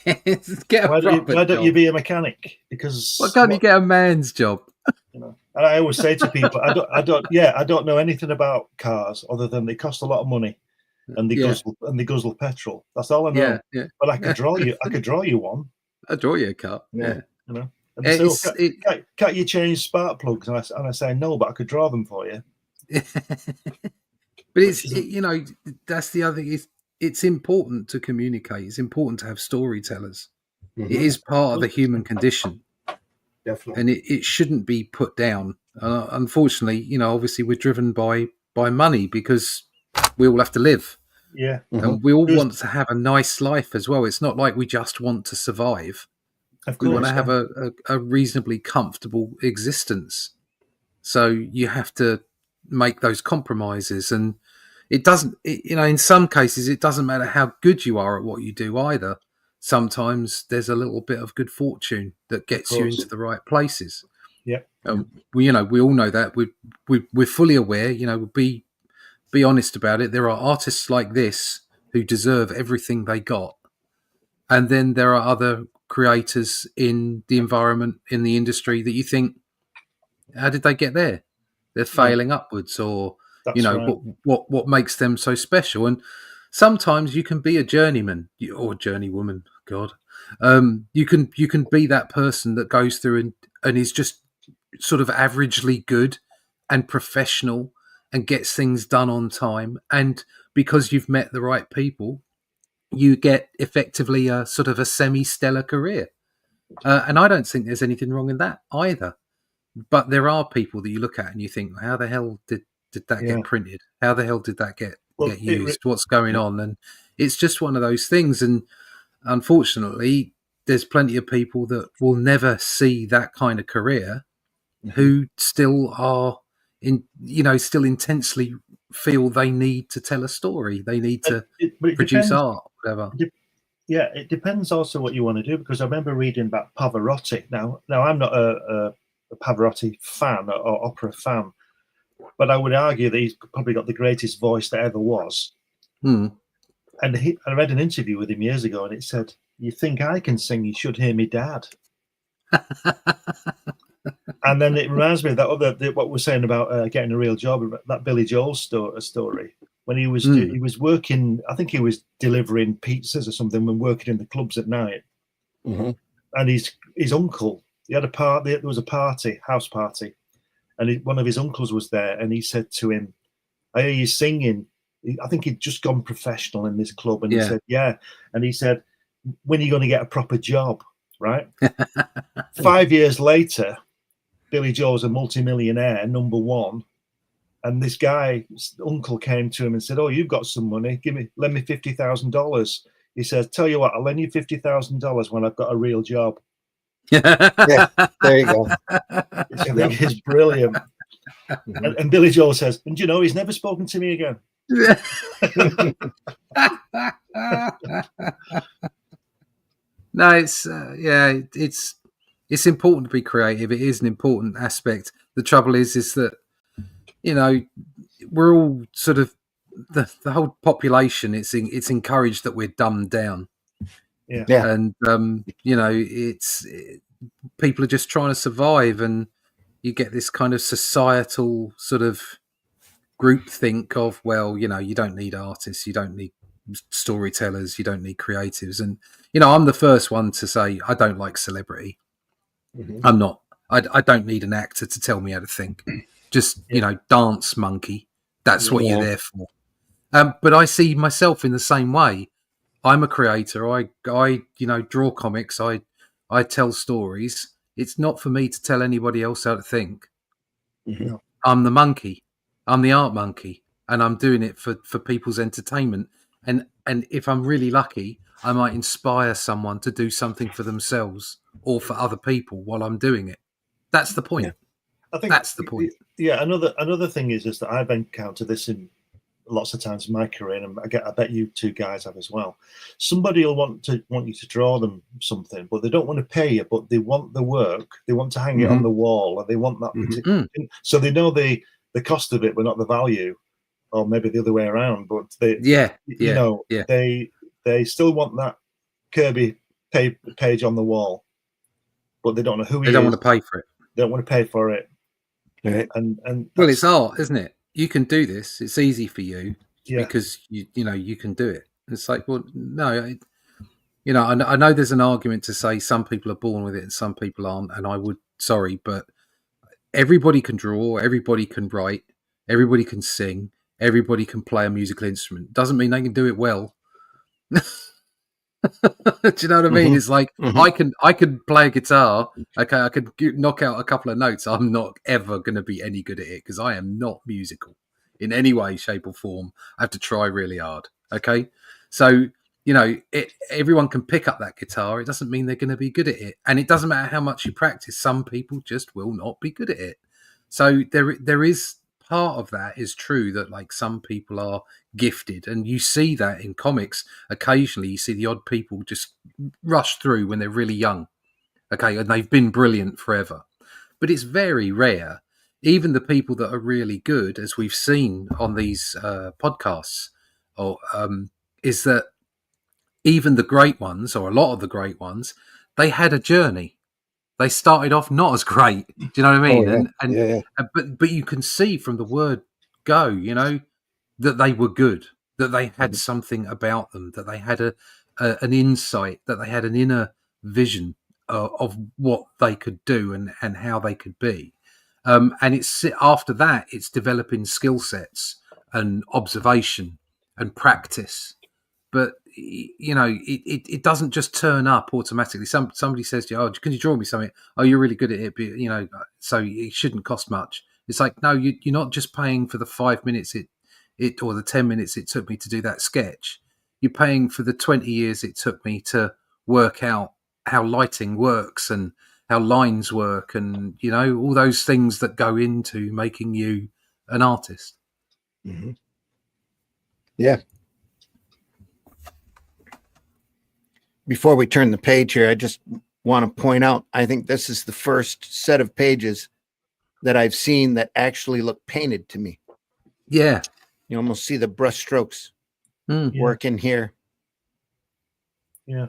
don't you be a mechanic? Because why can't you get a man's job? And I always say to people, I don't know anything about cars other than they cost a lot of money and they guzzle petrol. That's all I know. Yeah. But I could draw you one. I'll draw you a car. Yeah. And they say, can't you change spark plugs? And I say no, but I could draw them for you. But that's the other thing. It's important to communicate. It's important to have storytellers. Mm-hmm. It is part of the human condition. Definitely. And it shouldn't be put down. Unfortunately, obviously we're driven by money because we all have to live. Yeah. And we all want to have a nice life as well. It's not like we just want to survive. Of course, we want to have a reasonably comfortable existence. So you have to make those compromises. And it doesn't, in some cases, it doesn't matter how good you are at what you do either. Sometimes there's a little bit of good fortune that gets you into the right places. Yeah. We all know that. We're fully aware, be honest about it. There are artists like this who deserve everything they got. And then there are other creators in the environment, in the industry that you think, how did they get there? They're failing upwards, or that's right. what makes them so special. And sometimes you can be a journeyman or journeywoman. God, you can be that person that goes through and is just sort of averagely good and professional and gets things done on time. And because you've met the right people, you get effectively a sort of a semi-stellar career. And I don't think there's anything wrong in that either. But there are people that you look at and you think, how the hell did that get printed? How the hell did that get used? What's going on? And it's just one of those things. And unfortunately, there's plenty of people that will never see that kind of career who still are still intensely feel they need to tell a story. They need to produce art, whatever. It depends also what you want to do, because I remember reading about Pavarotti. Now I'm not a Pavarotti fan or opera fan, but I would argue that he's probably got the greatest voice that ever was. And I read an interview with him years ago, and it said, "You think I can sing? You should hear me, Dad." And then it reminds me of that what we're saying about getting a real job, that Billy Joel story. When he was working, I think he was delivering pizzas or something when working in the clubs at night. And his uncle, he had there was a house party, and one of his uncles was there, and he said to him, "I hear you singing." I think he'd just gone professional in this club, and he said, "Yeah." And he said, "When are you going to get a proper job?" Right? 5 years later, Billy Joel's a multimillionaire, number one. And this uncle came to him and said, "Oh, you've got some money. Lend me $50,000. He says, "Tell you what, I'll lend you $50,000 when I've got a real job." Yeah, there you go. Which I think is brilliant. And Billy Joel says, "And you know, he's never spoken to me again." No, it's It's important to be creative. It is an important aspect. The trouble is that, you know, we're all sort of the whole population. It's encouraged that we're dumbed down. Yeah. And you know, people are just trying to survive, and you get this kind of societal sort of groupthink of, well, you know, you don't need artists, you don't need storytellers, you don't need creatives. And you know, I'm the first one to say I don't like celebrity. I'm not. I don't need an actor to tell me how to think. Just you know, dance monkey. That's what you're there for. But I see myself in the same way. I'm a creator. I you know, draw comics. I tell stories. It's not for me to tell anybody else how to think. No. I'm the monkey. I'm the art monkey, and I'm doing it for people's entertainment. And if I'm really lucky, I might inspire someone to do something for themselves or for other people while I'm doing it. That's the point. I think that's the point. Yeah. Another thing is that I've encountered this in lots of times in my career, and I bet you two guys have as well. Somebody will want you to draw them something, but they don't want to pay you, but they want the work. They want to hang it on the wall, and they want that. So they know the cost of it, but not the value, or maybe the other way around. But they, they still want that Kirby page on the wall, but they don't know who he is. They don't want to pay for it. They don't want to pay for it. Right. And well, it's art, isn't it? You can do this. It's easy for you because you know you can do it. It's like, well, no, you know, I know there's an argument to say some people are born with it and some people aren't, and but everybody can draw, everybody can write, everybody can sing, everybody can play a musical instrument. Doesn't mean they can do it well. Do you know what I mean? It's like I can play a guitar. Okay, I could knock out a couple of notes. I'm not ever going to be any good at it because I am not musical in any way, shape, or form. I have to try really hard. Okay, so you know, everyone can pick up that guitar. It doesn't mean they're going to be good at it, and it doesn't matter how much you practice. Some people just will not be good at it. So there is part of that is true that like some people are gifted, and you see that in comics occasionally. You see the odd people just rush through when they're really young, okay, and they've been brilliant forever, but it's very rare. Even the people that are really good, as we've seen on these podcasts, is that even the great ones, or a lot of the great ones, they had a journey. They started off not as great. Do you know what I mean? But you can see from the word go, you know, that they were good, that they had something about them, that they had an insight, that they had an inner vision of what they could do and how they could be. And it's after that, it's developing skill sets and observation and practice. But you know, it doesn't just turn up automatically. Somebody says to you, "Oh, can you draw me something?" "Oh, you're really good at it, but, you know, so it shouldn't cost much." It's like, no, you're not just paying for the 5 minutes it or the 10 minutes it took me to do that sketch. You're paying for the 20 years it took me to work out how lighting works and how lines work, and you know, all those things that go into making you an artist. Yeah. Before we turn the page here, I just want to point out, I think this is the first set of pages that I've seen that actually look painted to me. Yeah. You almost see the brush strokes working here. Yeah.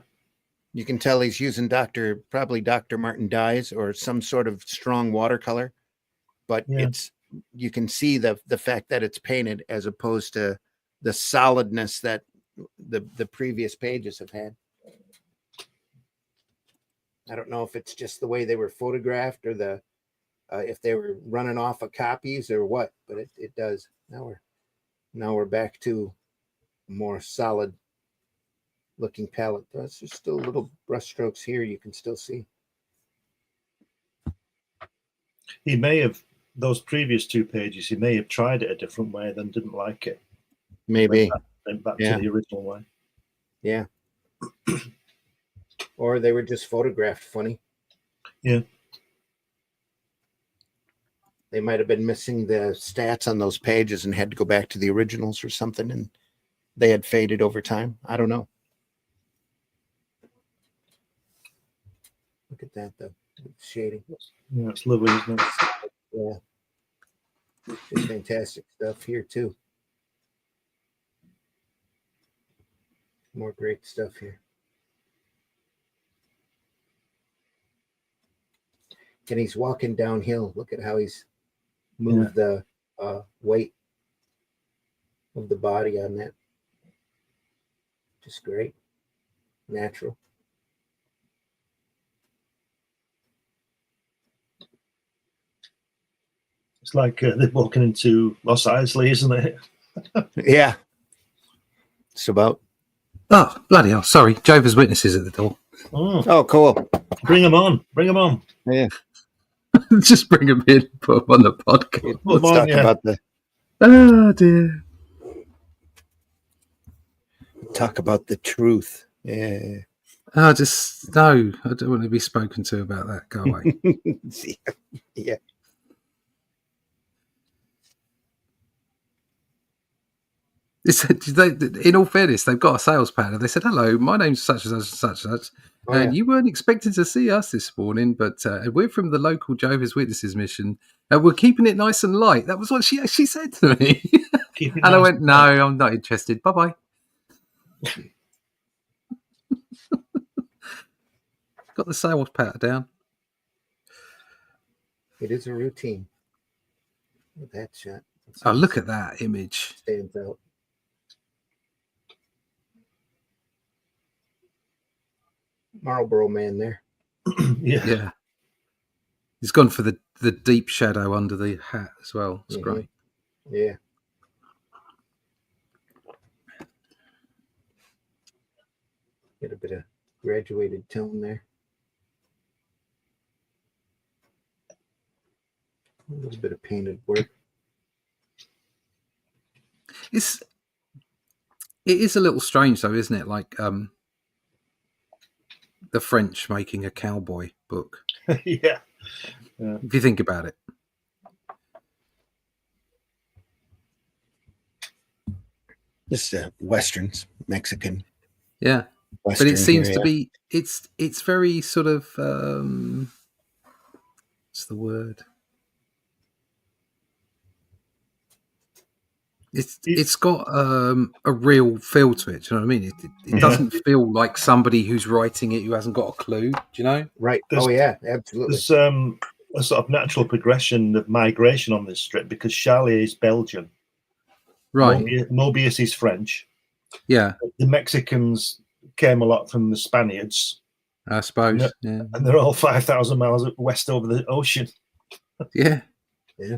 You can tell he's using probably Dr. Martin dyes or some sort of strong watercolor, but you can see the fact that it's painted as opposed to the solidness that the previous pages have had. I don't know if it's just the way they were photographed or if they were running off of copies or what, but it does. Now we're back to a more solid looking palette. There's just still little brush strokes here you can still see. He may have, those previous 2 pages, he may have tried it a different way, then didn't like it. Maybe. Went back to the original way. Yeah. Or they were just photographed funny. Yeah. They might have been missing the stats on those pages and had to go back to the originals or something, and they had faded over time. I don't know. Look at that, though. Shading. Yeah, it's lovely, isn't it? Yeah. Just fantastic stuff here too. More great stuff here. And he's walking downhill. Look at how he's moved the weight of the body on that. Just great. Natural. It's like they're walking into Los Eisley, isn't it? Yeah. It's about. Oh, bloody hell. Sorry. Jehovah's Witnesses at the door. Oh, cool. Bring them on. Bring them on. Yeah. Just bring them in, put them on the podcast. Let's talk about the. Oh, dear. Talk about the truth. Yeah. Oh, just, no. I don't want to be spoken to about that. Go away. Yeah. In all fairness, they've got a sales pattern. They said, "Hello, my name's such and such and such and such, and you weren't expected to see us this morning, but we're from the local Jehovah's Witnesses mission, and we're keeping it nice and light." That was what she actually said to me, and I went, "No, I'm not interested. Bye bye." Got the sales pattern down. It is a routine. Look at that shot. Oh, look at that image. Stands out. Marlboro man there. Yeah. He's gone for the deep shadow under the hat as well. It's great. Yeah. Get a bit of graduated tone there. A little bit of painted work. It is a little strange though, isn't it? Like the French making a cowboy book. Yeah. If you think about it. This Westerns, Mexican. Yeah. Western but it seems here, to be it's very sort of what's the word? It's got a real feel to it. Do you know what I mean? It doesn't feel like somebody who's writing it who hasn't got a clue. Do you know? Right. Absolutely. There's a sort of natural progression of migration on this strip because Charlie is Belgian. Right. Moebius is French. Yeah. The Mexicans came a lot from the Spaniards. I suppose. Yeah. And they're all 5,000 miles west over the ocean. Yeah. Yeah.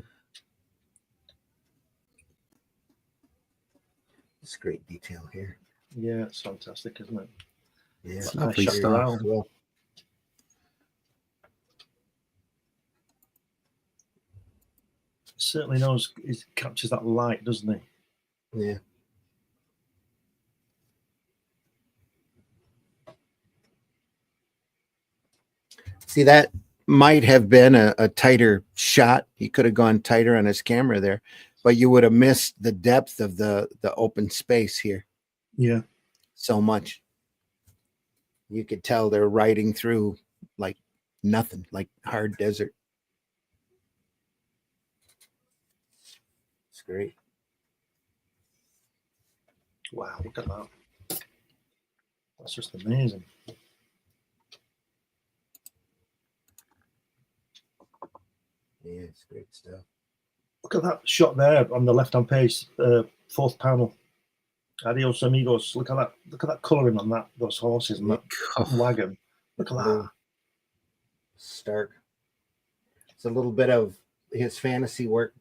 It's great detail here. Yeah, it's fantastic, isn't it? Yeah, it's lovely nice stuff. around. Well, he certainly knows he captures that light, doesn't he? Yeah. See, that might have been a tighter shot. He could have gone tighter on his camera there, but you would have missed the depth of the open space here. Yeah. So much. You could tell they're riding through like nothing, like hard desert. It's great. Wow, look at that. That's just amazing. Yeah, it's great stuff. Look at that shot there on the left-hand page, fourth panel. Adios amigos. Look at that. Look at that colouring on those horses and that wagon. Look at that. Stark. It's a little bit of his fantasy work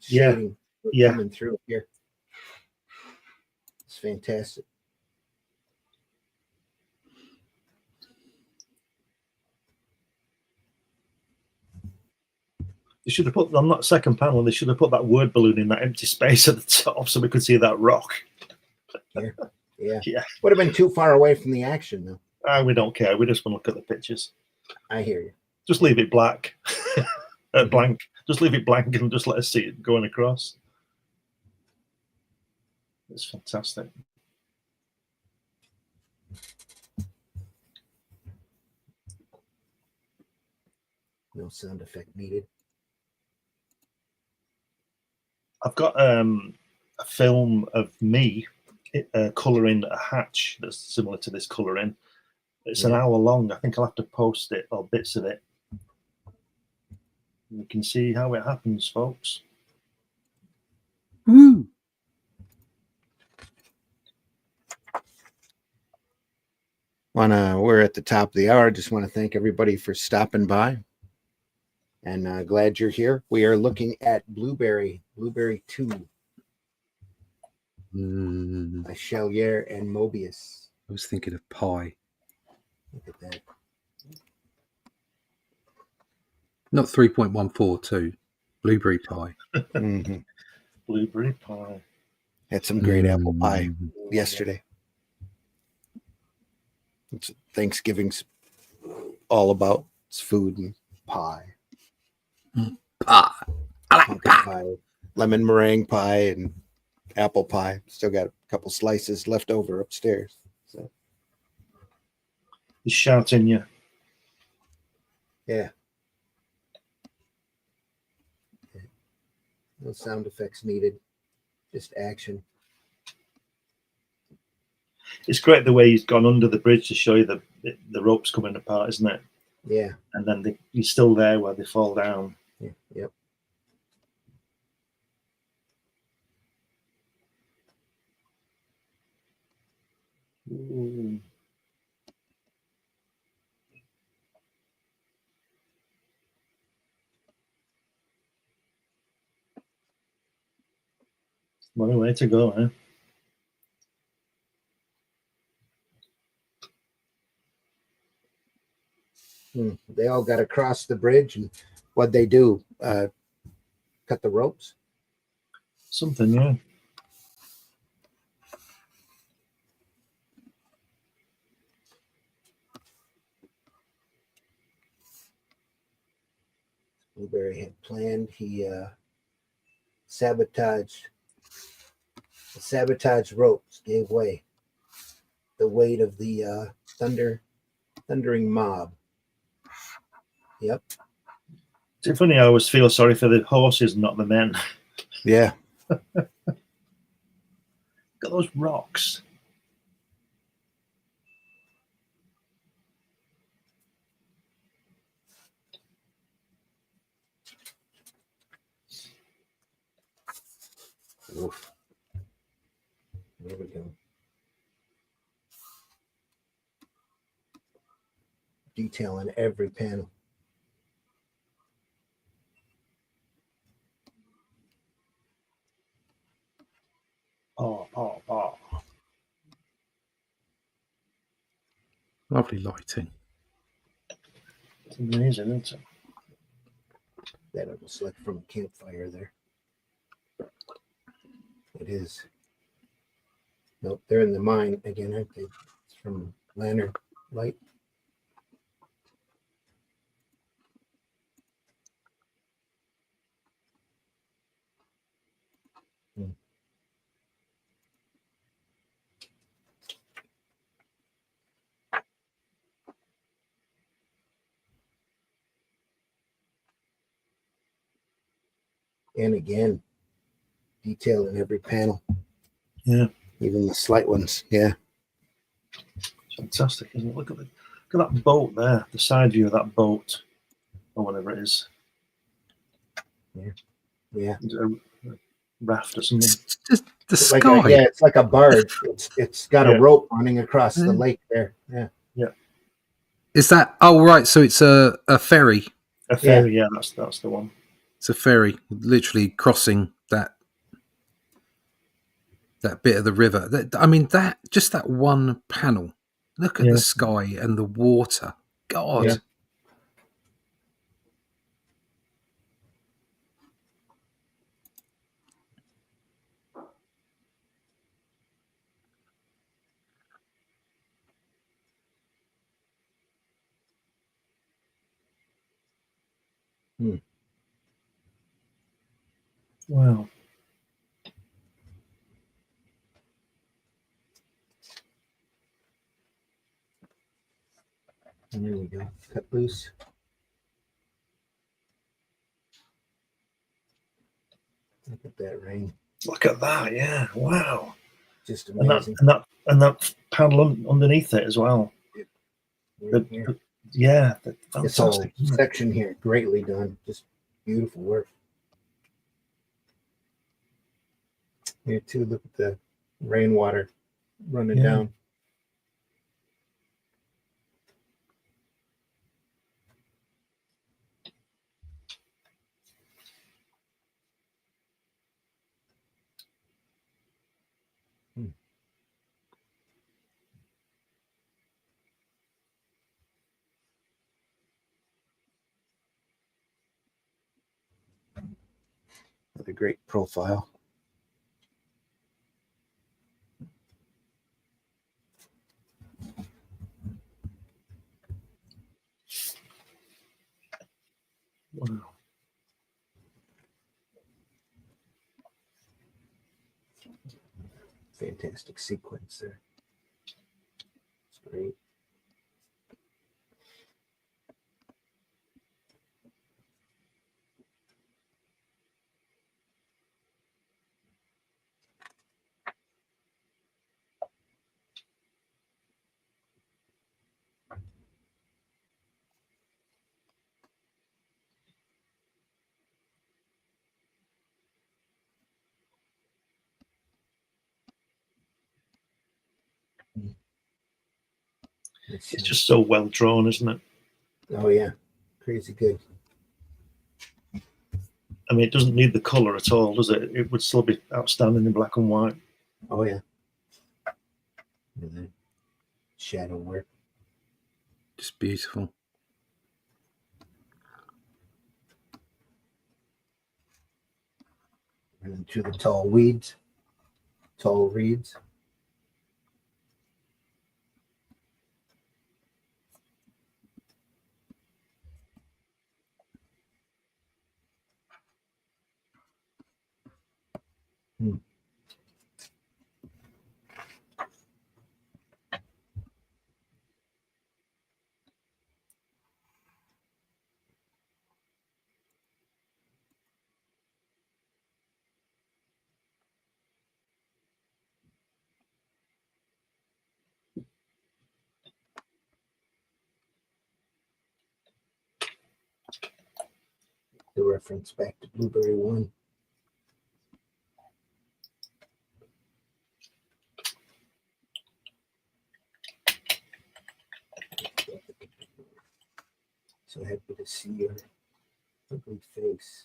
shading coming through here. It's fantastic. They should have put on that second panel. They should have put that word balloon in that empty space at the top so we could see that rock. Yeah. Would have been too far away from the action, though. We don't care. We just want to look at the pictures. I hear you. Just leave it black, blank. Just leave it blank and just let us see it going across. It's fantastic. No sound effect needed. I've got a film of me colouring a hatch that's similar to this colouring. It's an hour long. I think I'll have to post it or bits of it. You can see how it happens, folks. Woo! We're at the top of the hour. Just want to thank everybody for stopping by, and glad you're here. We are looking at Blueberry 2 Mm, by Gerard and Moebius. I was thinking of pie. Look at that. Not 3.142. Blueberry pie. Mm-hmm. Blueberry pie. Had some great apple pie yesterday. It's Thanksgiving's all about. It's food and pie. Pie. I like Pumpkin pie. pie, lemon meringue pie, and apple pie. Still got a couple slices left over upstairs. So He's shouting you. yeah. No sound effects needed. Just action. It's great the way he's gone under the bridge to show you the ropes coming apart, isn't it? Yeah. And then he's still there where they fall down. Yeah. Yep. Ooh. What a way to go, eh? They all got across the bridge, and what'd they do? Cut the ropes? Something, yeah. Blueberry had planned. He sabotaged. The sabotaged ropes gave way. The weight of the thundering mob. Yep. It's funny. I always feel sorry for the horses, not the men. Yeah. Look at those rocks. Oof. There we go. Detail in every panel. Paw, paw, paw. Lovely lighting. It's amazing, isn't it? That looks like from a campfire there. It is. Nope, they're in the mine again, aren't they? It's from lantern light. And again, detail in every panel. Yeah. Even the slight ones. Yeah. Fantastic, isn't it? Look at that boat there, the side view of that boat, or whatever it is. Yeah. A raft or something. It's just the It's sky. like it's like a barge. It's got Yeah. a rope running across the lake there. Yeah. Is that? Oh, right. So it's a ferry. A ferry, yeah, that's the one. It's a ferry, literally crossing that bit of the river. I mean, that one panel. Look at the sky and the water. God. Yeah. Wow. And there we go. Cut loose. Look at that rain. Look at that. Yeah. Wow. Just And that amazing. and that panel underneath it as well. Right here. Yeah. This whole Fantastic. isn't it? section here, greatly done. Just beautiful work. Here too, look at the rainwater running Yeah. down. Another great profile. Wow. Fantastic sequence there. It's great. It's just so well drawn, isn't it? Oh yeah, crazy good. I mean, it doesn't need the color at all, does it? It would still be outstanding in black and white. Oh yeah. And then shadow work. Just beautiful. Running through the tall weeds, tall reeds. The reference back to Blueberry 1. So happy to see your ugly face.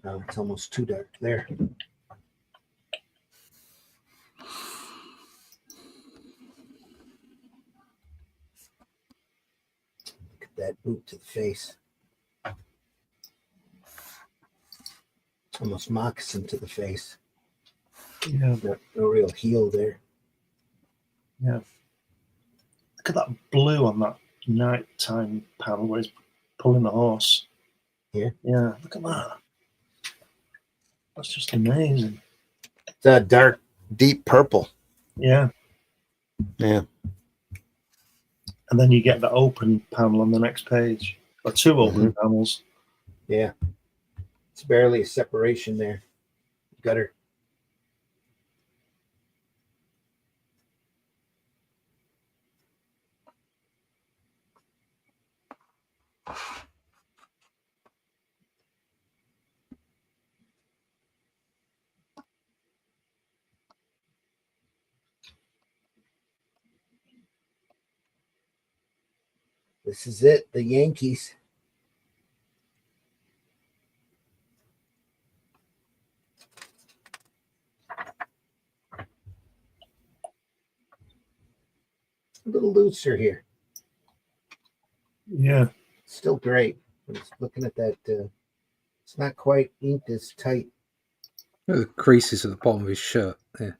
Oh, it's almost too dark there. Look at that boot to the face. Almost moccasin to the face. Yeah. No real heel there. Yeah. Look at that blue on that nighttime panel where he's pulling the horse. Yeah. Yeah. Look at that. That's just amazing. It's a dark, deep purple. Yeah. Yeah. And then you get the open panel on the next page, or two open panels. Yeah. It's barely a separation there. Gutter. This is it, the Yankees. A little looser here. Yeah. Still great. I'm just looking at that. It's not quite inked as tight. Look at the creases at the bottom of his shirt. There,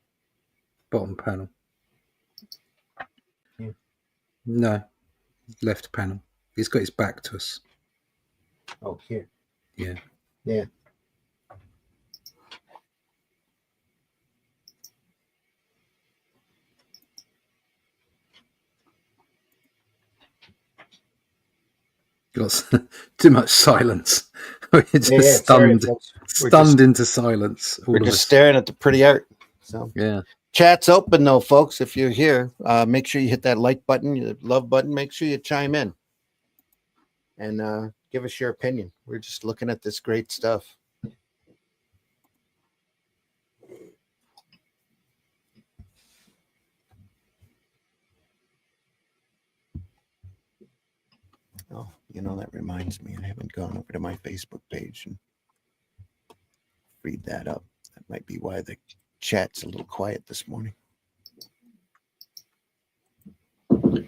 bottom panel. Yeah. No, left panel. He's got his back to us. Oh, here. Yeah. Yeah. Got too much silence. We're just Sorry, stunned, folks. We're stunned into silence. All We're of just us. staring at the pretty art. So Yeah. chat's open though, folks. If you're here, make sure you hit that like button, the love button. Make sure you chime in and give us your opinion. We're just looking at this great stuff. Oh, that reminds me. I haven't gone over to my Facebook page and read that up. That might be why the chat's a little quiet this morning. I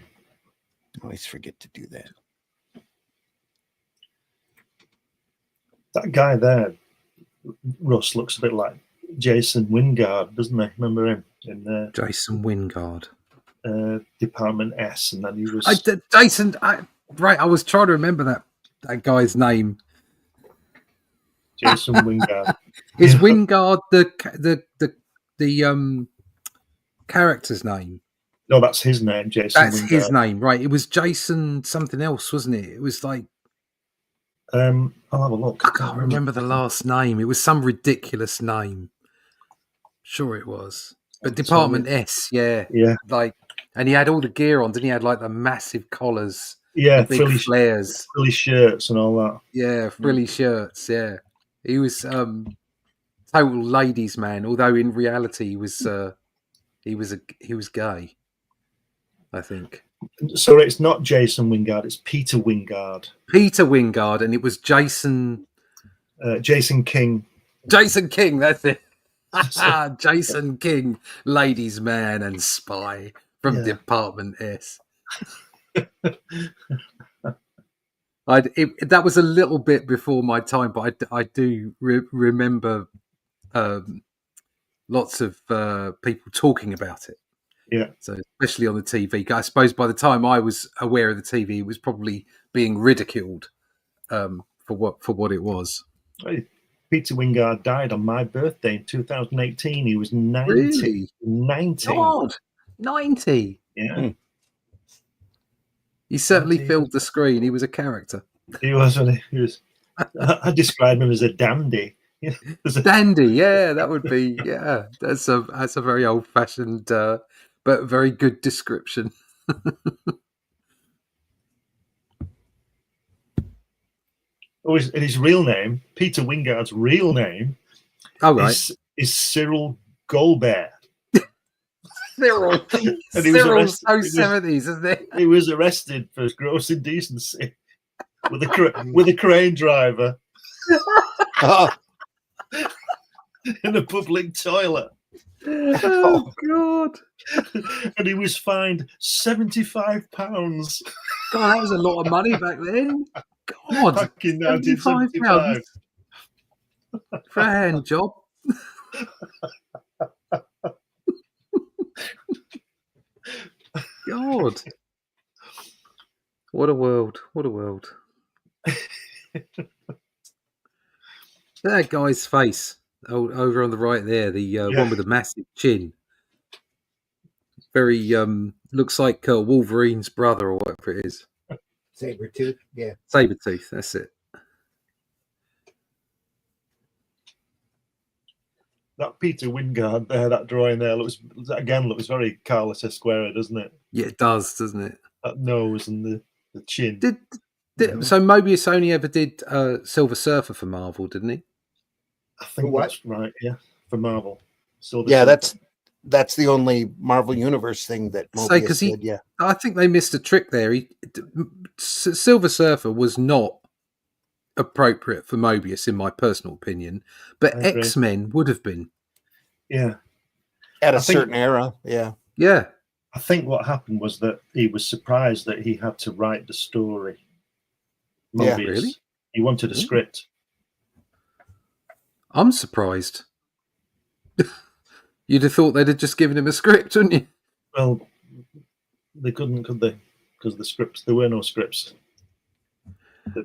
always forget to do that. That guy there, Russ, looks a bit like Jason Wingard, doesn't he? Remember him in Jason Wingard. Department S, and then he was Jason. Right, I was trying to remember that guy's name. Jason Wingard. Is Wingard the character's name? No, that's his name, Jason That's Wingard. his name, right? It was Jason something else, wasn't it? It was like I'll have a look. I can't remember the last name. It was some ridiculous name. Sure, it was. But Department S, yeah, Yeah, like, and he had all the gear on, didn't he? Had like the massive collars, yeah, the big flares, frilly shirts and all that. yeah, frilly shirts, yeah. He was total ladies' man, although in reality he was gay, I think. So it's not Jason Wingard; it's Peter Wingard. Peter Wingard, and it was Jason King. Jason King. That's it. Jason King, ladies' man and spy from Department S. That was a little bit before my time, but I do remember lots of people talking about it. Yeah. So especially on the TV. I suppose by the time I was aware of the TV, it was probably being ridiculed for what it was. Peter Wingard died on my birthday in 2018. He was 90. Really? 90. God, 90. Yeah. He certainly 90. filled the screen. He was a character. He was. I described him as a dandy. Dandy, yeah, that would be, yeah. That's a very old-fashioned, but very good description. Oh, his real name, Peter Wingard's real name, right. is Cyril Goldberg. Cyril's so 70s, isn't it? He was arrested for gross indecency with a crane driver in a public toilet. Oh God! And he was fined £75. God, that was a lot of money back then. God, back in 1975 for a hand job. God, what a world! What a world! That guy's face over on the right there, the one with the massive chin. Very looks like Wolverine's brother or whatever it is. Sabretooth, yeah. Sabretooth, that's it. That Peter Wingard there, that drawing there, looks very Carlos Esquerra, doesn't it? Yeah, it does, doesn't it? That nose and the chin. So Moebius only ever did Silver Surfer for Marvel, didn't he? I think that's right, yeah, for Marvel. That's the only Marvel Universe thing that Moebius did, yeah. I think they missed a trick there. Silver Surfer was not appropriate for Moebius, in my personal opinion, but X-Men would have been. Yeah. At a certain era, yeah. Yeah. I think what happened was that he was surprised that he had to write the story. Moebius. Yeah, really? He wanted a script. I'm surprised. You'd have thought they'd have just given him a script, wouldn't you? Well, they couldn't, could they? Because the scripts, there were no scripts. I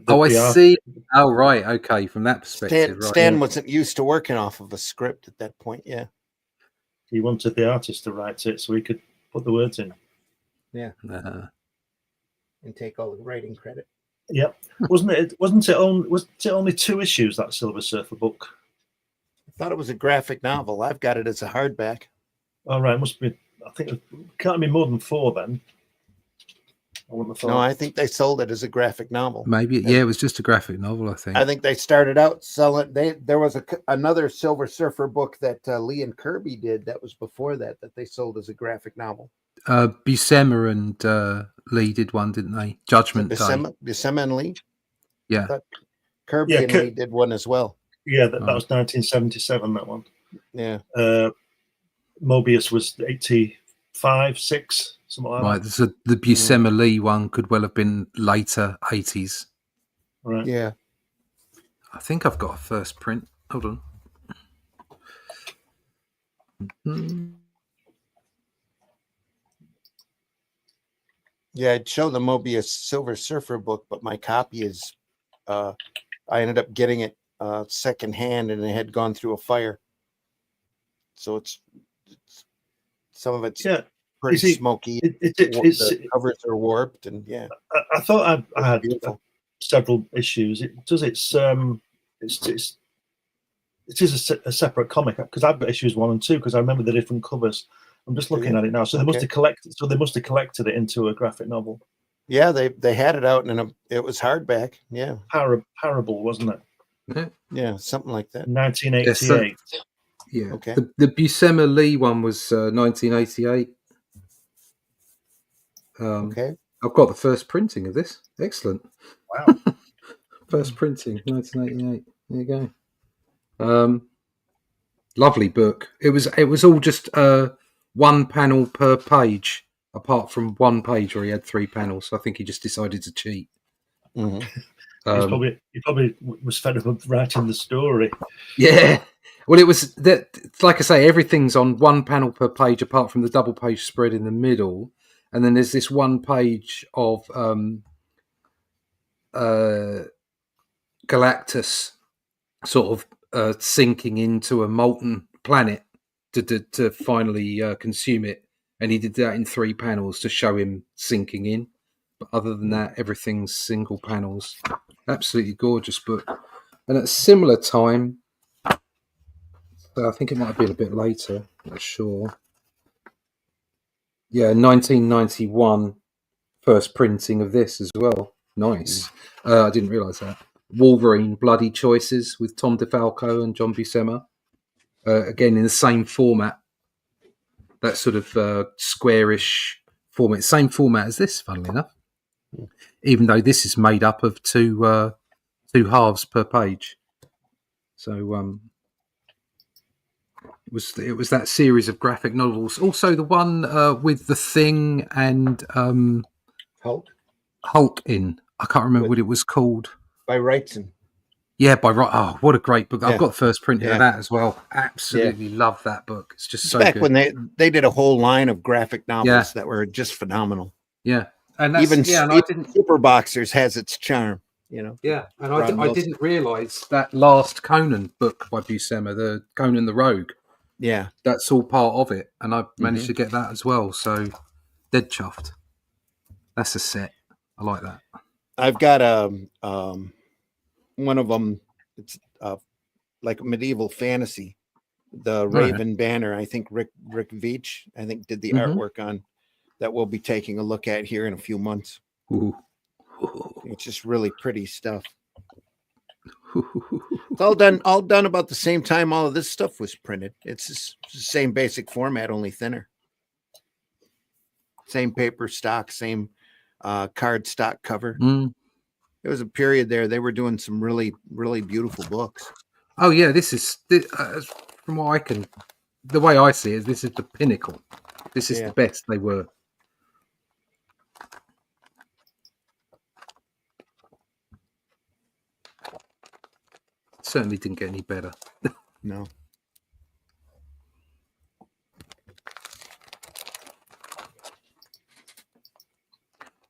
The art- see. Oh, right. Okay, from that perspective, right. Stan wasn't used to working off of a script at that point. Yeah. He wanted the artist to write it so he could put the words in. Yeah. Uh, And take all the writing credit. Yep. Wasn't it only 2 issues, that Silver Surfer book? I thought it was a graphic novel. I've got it as a hardback. All right, must be. I think it can't be more than 4 then. I wouldn't have thought. No, I think they sold it as a graphic novel. maybe. Yeah, it was just a graphic novel, I think. I think they started out selling. There was another Silver Surfer book that Lee and Kirby did that was before that they sold as a graphic novel. Buscema and Lee did one, didn't they? Judgment Day. Buscema and Lee. Yeah. I thought Kirby and Lee did one as well. Yeah, that was 1977. That one. Yeah. Moebius was 85, 6, something like Right. that. So the Buscema Lee one could well have been later 80s. Right. Yeah. I think I've got a first print. Hold on. Yeah, I'd show the Moebius Silver Surfer book, but my copy is, I ended up getting it secondhand, and it had gone through a fire. So it's some of it's pretty You see, smoky. It's The covers are warped, and yeah, I thought I had beautiful. several issues. It is a separate comic because I've got issues 1 and 2 because I remember the different covers. I'm just looking at it now. So they must have collected it into a graphic novel. Yeah, they had it out, and it was hardback. Yeah, Parable, wasn't it? yeah, something like that. 1988. Yeah. Okay. The Buscema Lee one was 1988. Okay. I've got the first printing of this. Excellent. Wow. First printing, 1988. There you go. Lovely book. It was all just 1 panel per page, apart from 1 page where he had 3 panels. So I think he just decided to cheat. Mm-hmm. He probably was fed up of writing the story. Yeah. Well, it was that, like I say, everything's on 1 panel per page, apart from the double page spread in the middle, and then there's this 1 page of Galactus sort of sinking into a molten planet to finally consume it, and he did that in 3 panels to show him sinking in. But other than that, everything's single panels. Absolutely gorgeous book. And at a similar time, I think it might have been a bit later, not sure. Yeah, 1991, first printing of this as well. Nice. I didn't realise that. Wolverine, Bloody Choices with Tom DeFalco and John Buscema. Again, in the same format. That sort of squarish format. Same format as this, funnily enough. Even though this is made up of two halves per page. So it was that series of graphic novels. Also the one with the Thing and Hulk in. I can't remember what it was called. By Wrightson. Yeah, by right. Oh, what a great book! Yeah. I've got the first printing of that as well. Absolutely love that book. It's just so back good. when they did a whole line of graphic novels that were just phenomenal. Yeah, and that's, even and I didn't. Super Boxers has its charm, you know. Yeah, and I didn't realise that last Conan book by Buscema, the Conan the Rogue. Yeah, that's all part of it, and I managed to get that as well. So, dead chuffed. That's a set. I like that. I've got one of them. It's like medieval fantasy. The Raven Banner. I think Rick Veitch, I think, did the artwork on that. We'll be taking a look at here in a few months. Ooh. It's just really pretty stuff. It's all done about the same time all of this stuff was printed. It's the same basic format, only thinner. Same paper stock, same card stock cover. There was a period there they were doing some really, really beautiful books. Oh yeah, this from what I can, the way I see it, this is the pinnacle. This is the best they were. Certainly didn't get any better. No.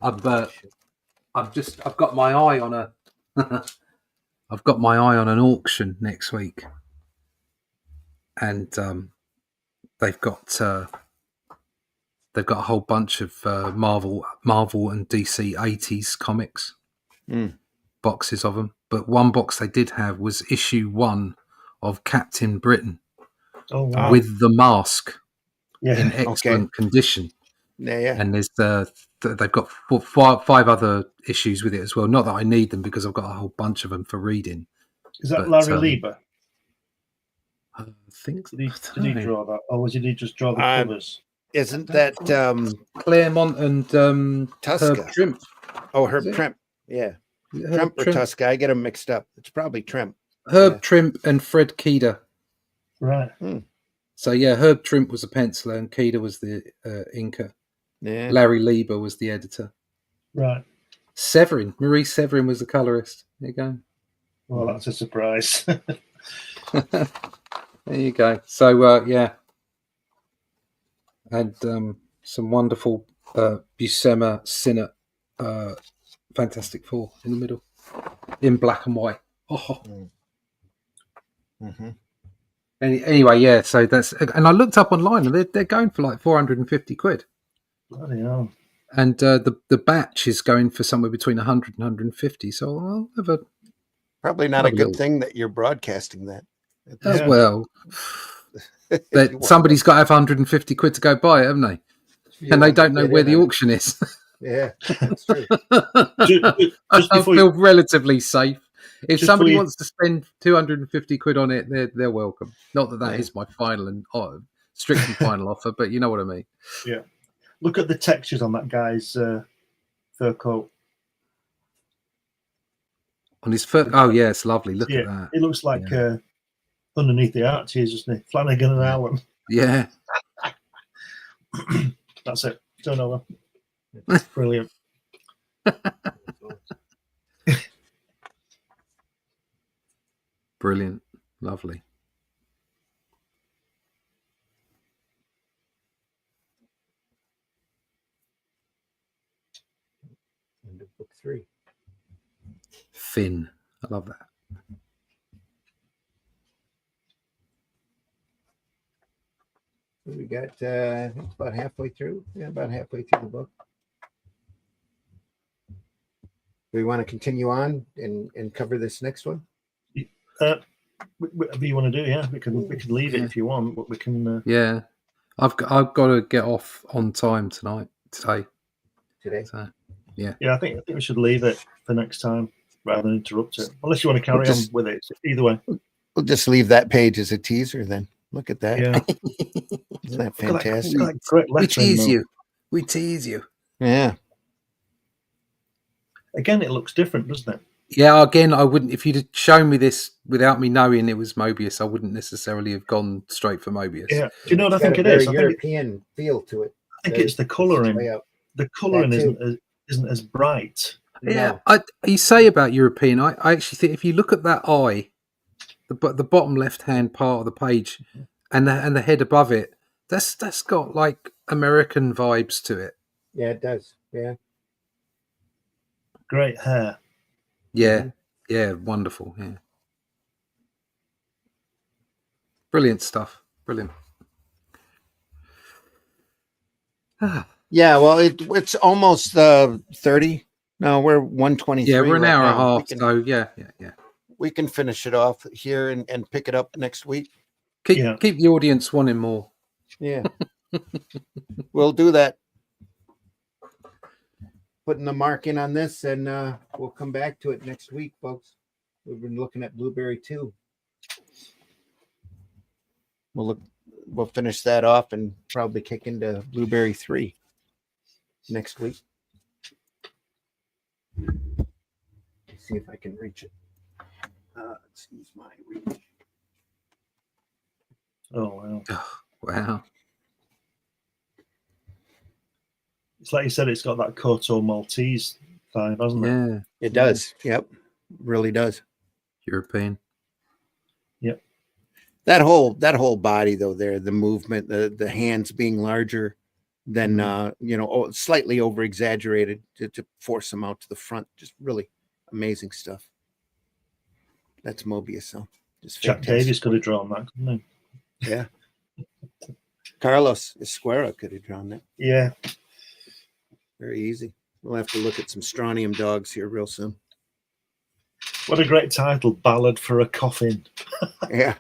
I've got my eye on a I've got my eye on an auction next week, and they've got a whole bunch of Marvel and DC 80s comics, boxes of them. But one box they did have was issue 1 of Captain Britain with the mask in excellent condition. Yeah. And there's they've got 5 other issues with it as well. Not that I need them because I've got a whole bunch of them for reading. Is that Larry Lieber? I think Did he draw that, or did he just draw the covers? Isn't that Claremont and Tuska? Herb Trimp? Oh, Herb Trimp. Yeah. Trimp or Tuska. I get them mixed up. It's probably Trimp. Herb Trimp and Fred Keeder. Right. So, yeah, Herb Trimp was a penciler and Keeder was the inker. Yeah. Larry Lieber was the editor. Right. Marie Severin was the colorist. There you go. Well, that's a surprise. There you go. So, yeah. And some wonderful Buscema Sinnott Fantastic Four in the middle in black and white. Oh. Anyway, yeah, so that's, and I looked up online and they're going for like 450 quid. Bloody hell. And the batch is going for somewhere between 100 and 150. So I'll have a... Probably not a good thing that you're broadcasting that. Well, that somebody's got to have 150 quid to go buy it, haven't they? And they don't know where the auction is. Yeah, that's true. I feel relatively safe. If somebody wants to spend 250 quid on it, they're welcome. Not that is my final and strictly final offer, but you know what I mean. Yeah. Look at the textures on that guy's fur coat. On his fur? Oh, yeah, it's lovely. Look at that. It looks like underneath the arches, doesn't it? Flanagan and Allen. Yeah. That's it. Turn over. Brilliant. Brilliant. Lovely. End of book 3. Finn. I love that. We got I think it's about halfway through. Yeah, about halfway through the book. Do we want to continue on and cover this next one? Whatever you want to do, yeah. We can leave it if you want, but we can. Yeah, I've got to get off on time today. Today. So, yeah. Yeah, I think we should leave it for next time rather than interrupt it. Unless you want to carry on with it. Either way, we'll just leave that page as a teaser. Then look at that. Yeah. Isn't that fantastic? We tease you. We tease you. Yeah. Again, it looks different, doesn't it? Yeah, again, I wouldn't. If you'd shown me this without me knowing it was Moebius, I wouldn't necessarily have gone straight for Moebius. Yeah. Do you know what I think it is? is? I think European feel to it. I think it's the colouring. The colouring isn't as bright. Yeah, you say about European. I actually think if you look at that eye, the bottom left hand part of the page, and the head above it, that's got like American vibes to it. Yeah, it does. Yeah. Great hair. Yeah, yeah, wonderful. Yeah, brilliant stuff. Brilliant. Yeah, well, it's almost 30. No, we're 123. Yeah, we're an hour and a half. Can, so yeah. We can finish it off here and pick it up next week. Keep the audience wanting more. Yeah, we'll do that. Putting the mark in on this, and we'll come back to it next week, folks. We've been looking at Blueberry 2. We'll finish that off and probably kick into Blueberry 3 next week. Let's see if I can reach it. Excuse my reach. Oh wow! Wow. It's like you said, it's got that Koto Maltese vibe, hasn't it? Yeah, it does. Yep, really does. European. Yep. That whole body though, there, the movement, the hands being larger, then slightly over exaggerated to force them out to the front. Just really amazing stuff. That's Moebius. So just Jack fantastic. Davies could have drawn that, couldn't he? Yeah. Carlos Esquera could have drawn that. Yeah. Very easy. We'll have to look at some strontium dogs here real soon. What a great title, Ballad for a Coffin. Yeah.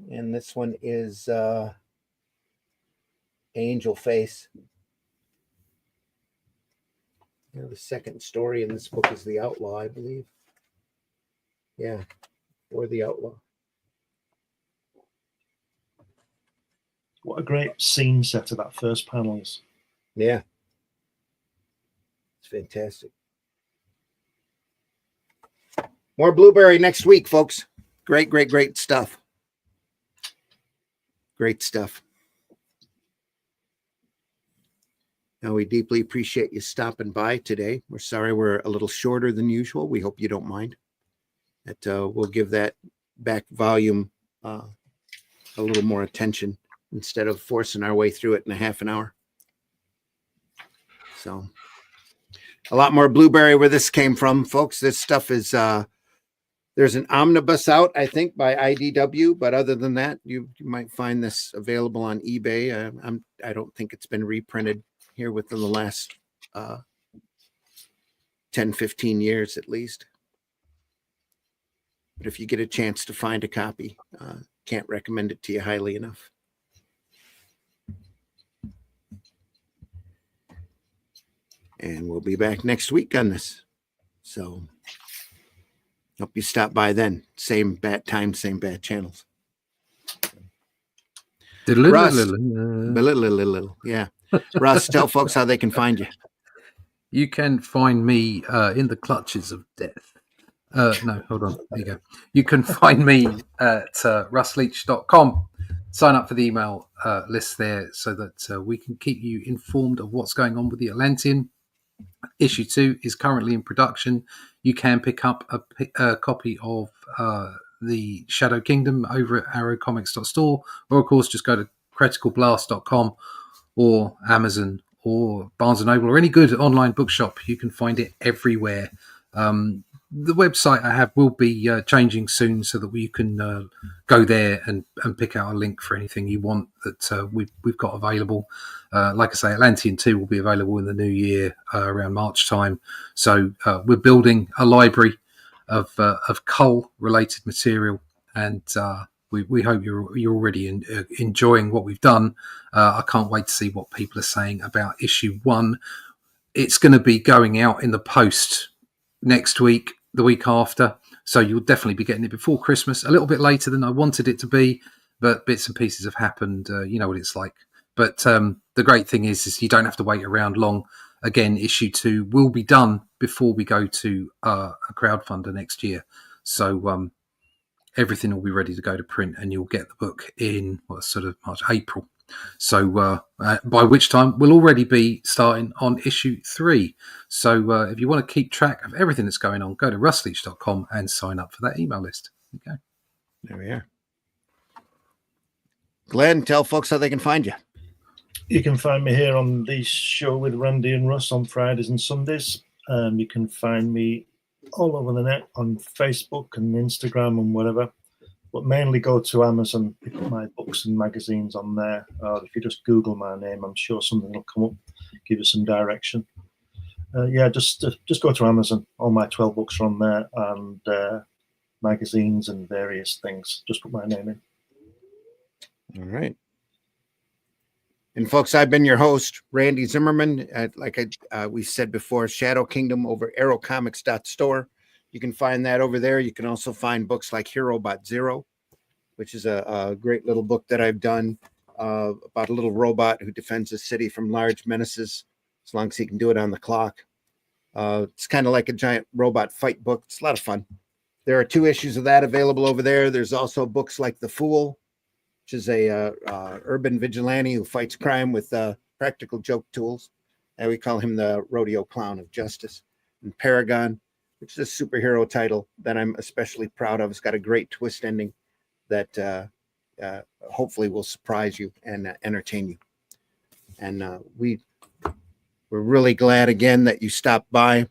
And this one is Angel Face. The second story in this book is The Outlaw, I believe. Yeah, or The Outlaw. What a great scene setter that first panel is. Yeah. It's fantastic. More Blueberry next week, folks. Great, great, great stuff. Great stuff. Now, we deeply appreciate you stopping by today. We're sorry we're a little shorter than usual. We hope you don't mind. We'll give that back volume a little more attention instead of forcing our way through it in a half an hour. So, a lot more Blueberry where this came from, folks. This stuff is, there's an omnibus out, I think, by IDW. But other than that, you might find this available on eBay. I don't think it's been reprinted here within the last 10, 15 years at least. But if you get a chance to find a copy, can't recommend it to you highly enough. And we'll be back next week on this. So hope you stop by then. Same bad time, same bad channels. Russ, yeah. Russ, tell folks how they can find you. You can find me in the clutches of death. No, hold on. There you go. You can find me at russleach.com. Sign up for the email list there so that we can keep you informed of what's going on with the Atlantean. Issue 2 is currently in production. You can pick up a copy of the Shadow Kingdom over at arrowcomics.store, or of course just go to criticalblast.com or Amazon or Barnes & Noble or any good online bookshop. You can find it everywhere. The website I have will be changing soon so that we can go there and pick out a link for anything you want that we've got available. Like I say, Atlantean 2 will be available in the new year around March time. So we're building a library of Cull-related material, and we hope you're already enjoying what we've done. I can't wait to see what people are saying about issue 1. It's going to be going out in the post next week, the week after, so you'll definitely be getting it before Christmas. A little bit later than I wanted it to be, but bits and pieces have happened. You know what it's like. But the great thing is you don't have to wait around long. Again, issue 2 will be done before we go to a crowdfunder next year. So everything will be ready to go to print, and you'll get the book in sort of March, April. So by which time we'll already be starting on issue 3. So if you want to keep track of everything that's going on, go to russleach.com and sign up for that email list. Okay. There we are. Glenn, tell folks how they can find you. You can find me here on the show with Randy and Russ on Fridays and Sundays. You can find me all over the net on Facebook and Instagram and whatever. But mainly go to Amazon, pick up my books and magazines on there. Or if you just Google my name, I'm sure something will come up, give you some direction. Just go to Amazon. All my 12 books are on there, and magazines and various things. Just put my name in. All right. And folks, I've been your host, Randy Zimmerman. We said before, Shadow Kingdom over arrowcomics.store. You can find that over there. You can also find books like Hero Bot Zero, which is a great little book that I've done about a little robot who defends a city from large menaces, as long as he can do it on the clock. It's kind of like a giant robot fight book. It's a lot of fun. There are 2 issues of that available over there. There's also books like The Fool, which is a urban vigilante who fights crime with practical joke tools. And we call him the rodeo clown of justice. And Paragon, which is a superhero title that I'm especially proud of. It's got a great twist ending that hopefully will surprise you and entertain you. And we're really glad again that you stopped by.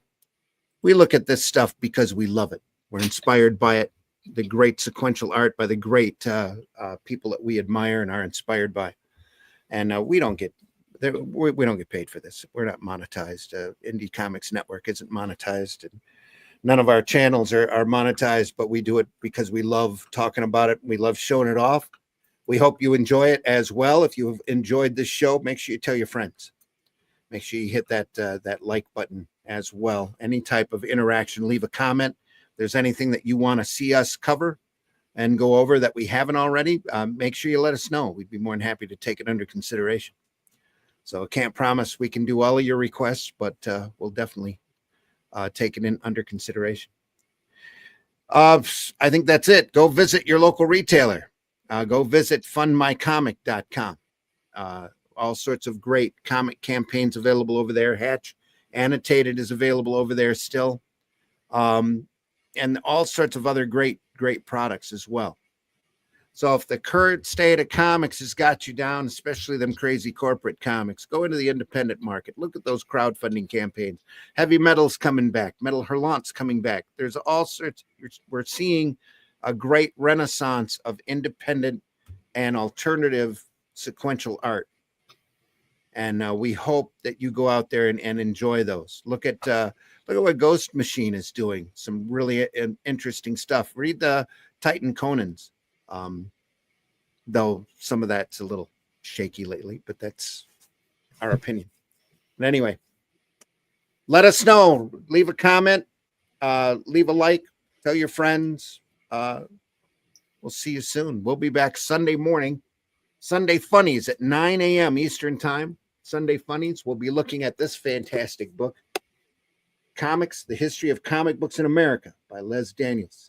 We look at this stuff because we love it. We're inspired by it. The great sequential art by the great people that we admire and are inspired by. And we don't get paid for this. We're not monetized. Indie Comics Network isn't monetized, and none of our channels are monetized, but we do it because we love talking about it. We love showing it off. We hope you enjoy it as well. If you've enjoyed this show, make sure you tell your friends. Make sure you hit that like button as well. Any type of interaction, leave a comment. If there's anything that you want to see us cover and go over that we haven't already, make sure you let us know. We'd be more than happy to take it under consideration. So I can't promise we can do all of your requests, but we'll definitely take it under consideration. I think that's it. Go visit your local retailer. Go visit fundmycomic.com. All sorts of great comic campaigns available over there. Hatch Annotated is available over there still. And all sorts of other great products as well. So if the current state of comics has got you down, especially them crazy corporate comics, go into the independent market. Look at those crowdfunding campaigns. Heavy Metal's coming back. Metal Hurlant's coming back. There's all sorts. We're seeing a great renaissance of independent and alternative sequential art. And we hope that you go out there and enjoy those. Look at what Ghost Machine is doing. Some really interesting stuff. Read the Titan Conans. Though some of that's a little shaky lately, but that's our opinion. But anyway, let us know. Leave a comment. Leave a like. Tell your friends. We'll see you soon. We'll be back Sunday morning. Sunday Funnies at 9 a.m. Eastern Time. Sunday Funnies. We'll be looking at this fantastic book, Comics, The History of Comic Books in America by Les Daniels.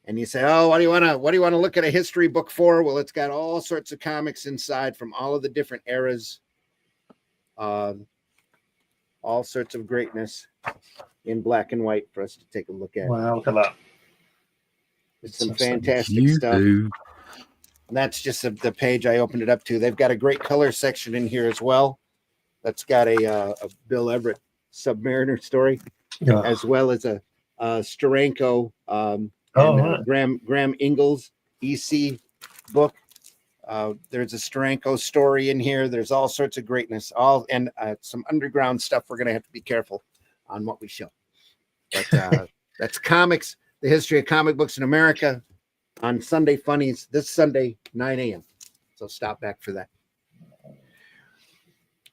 And you say, oh, what do you want to look at a history book for? Well, it's got all sorts of comics inside from all of the different eras. All sorts of greatness in black and white for us to take a look at. Wow, look at that. It's some fantastic stuff. And that's just the page I opened it up to. They've got a great color section in here as well. That's got a Bill Everett Submariner story, as well as a Steranko Graham Ingalls EC book. There's a Steranko story in here. There's all sorts of greatness, and some underground stuff. We're going to have to be careful on what we show. But that's Comics, The History of Comic Books in America on Sunday Funnies this Sunday, 9 a.m. So stop back for that.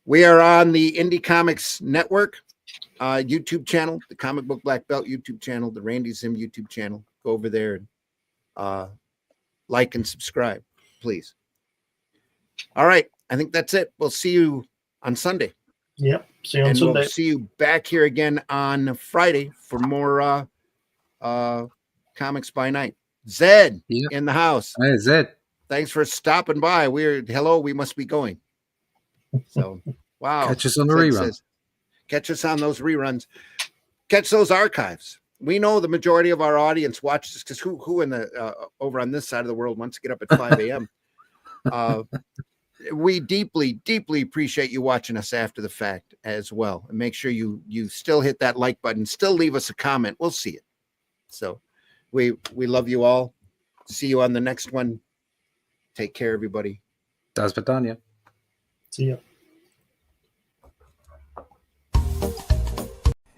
We are on the Indie Comics Network YouTube channel, the Comic Book Black Belt YouTube channel, the Randy Zim YouTube channel. Go over there and like and subscribe, please. All right. I think that's it. We'll see you on Sunday. Yep. See you on Sunday. We'll see you back here again on Friday for more Comics by Night. Zed in the house. Hey, Zed. Thanks for stopping by. We must be going. So, wow. Catch us on the reruns. Catch us on those reruns. Catch those archives. We know the majority of our audience watches because who in the over on this side of the world wants to get up at 5 a.m. We deeply, deeply appreciate you watching us after the fact as well. And make sure you still hit that like button. Still leave us a comment. We'll see it. So we love you all. See you on the next one. Take care, everybody. Das Vidania. See ya.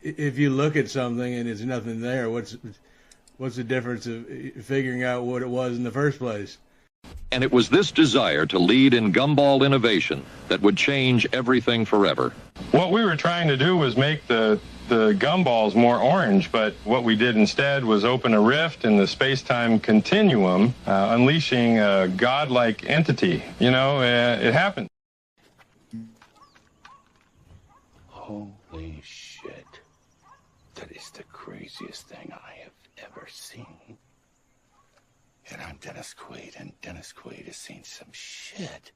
If you look at something and there's nothing there, what's the difference of figuring out what it was in the first place? And it was this desire to lead in gumball innovation that would change everything forever. What we were trying to do was make the gumballs more orange, but what we did instead was open a rift in the space-time continuum, unleashing a godlike entity. You know, it happened. Holy shit. That is the craziest thing I have ever seen. And I'm Dennis Quaid, and Dennis Quaid has seen some shit.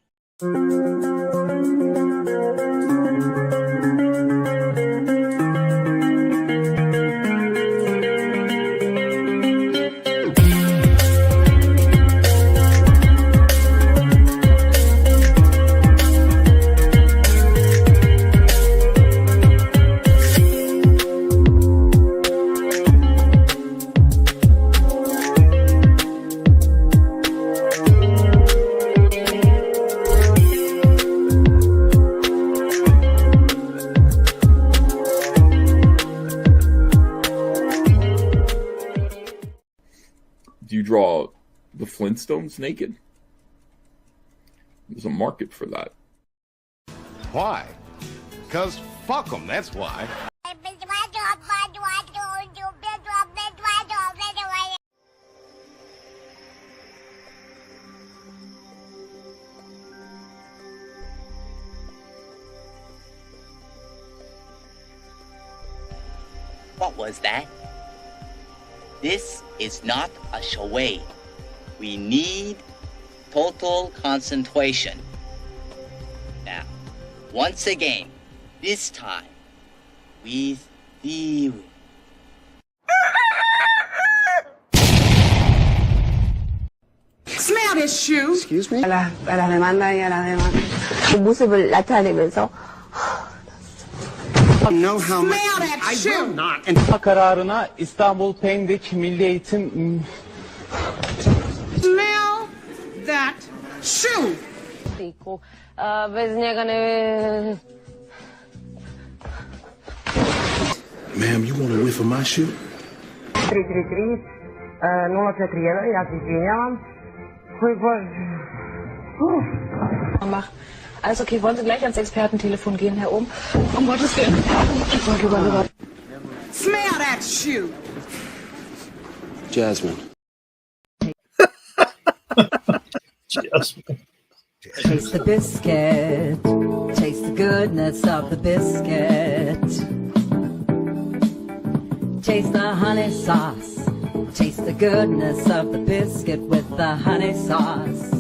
you draw the Flintstones naked, there's a market for that. Why? Because fuck them, that's why. What was that? This is not a charade. We need total concentration. Now, once again, this time, with the... Smell this shoe. Excuse me? a la demanda y a la demanda. 그 모습을 나타내면서 Know how much I will not. kararına İstanbul Pendik Milli Eğitim Smell that shoe. 있고 bez niego nie. Ma'am, you want a whiff of my shoe? 333 041, ja się zmieniałam. Mach. Alles okay, wollen Sie gleich ans Expertentelefon gehen, Herr Ohm? Um Gottes Willen. Smell that shoe. Jasmine. Jasmine. Taste the biscuit. Taste the goodness of the biscuit. Taste the honey sauce. Taste the goodness of the biscuit with the honey sauce.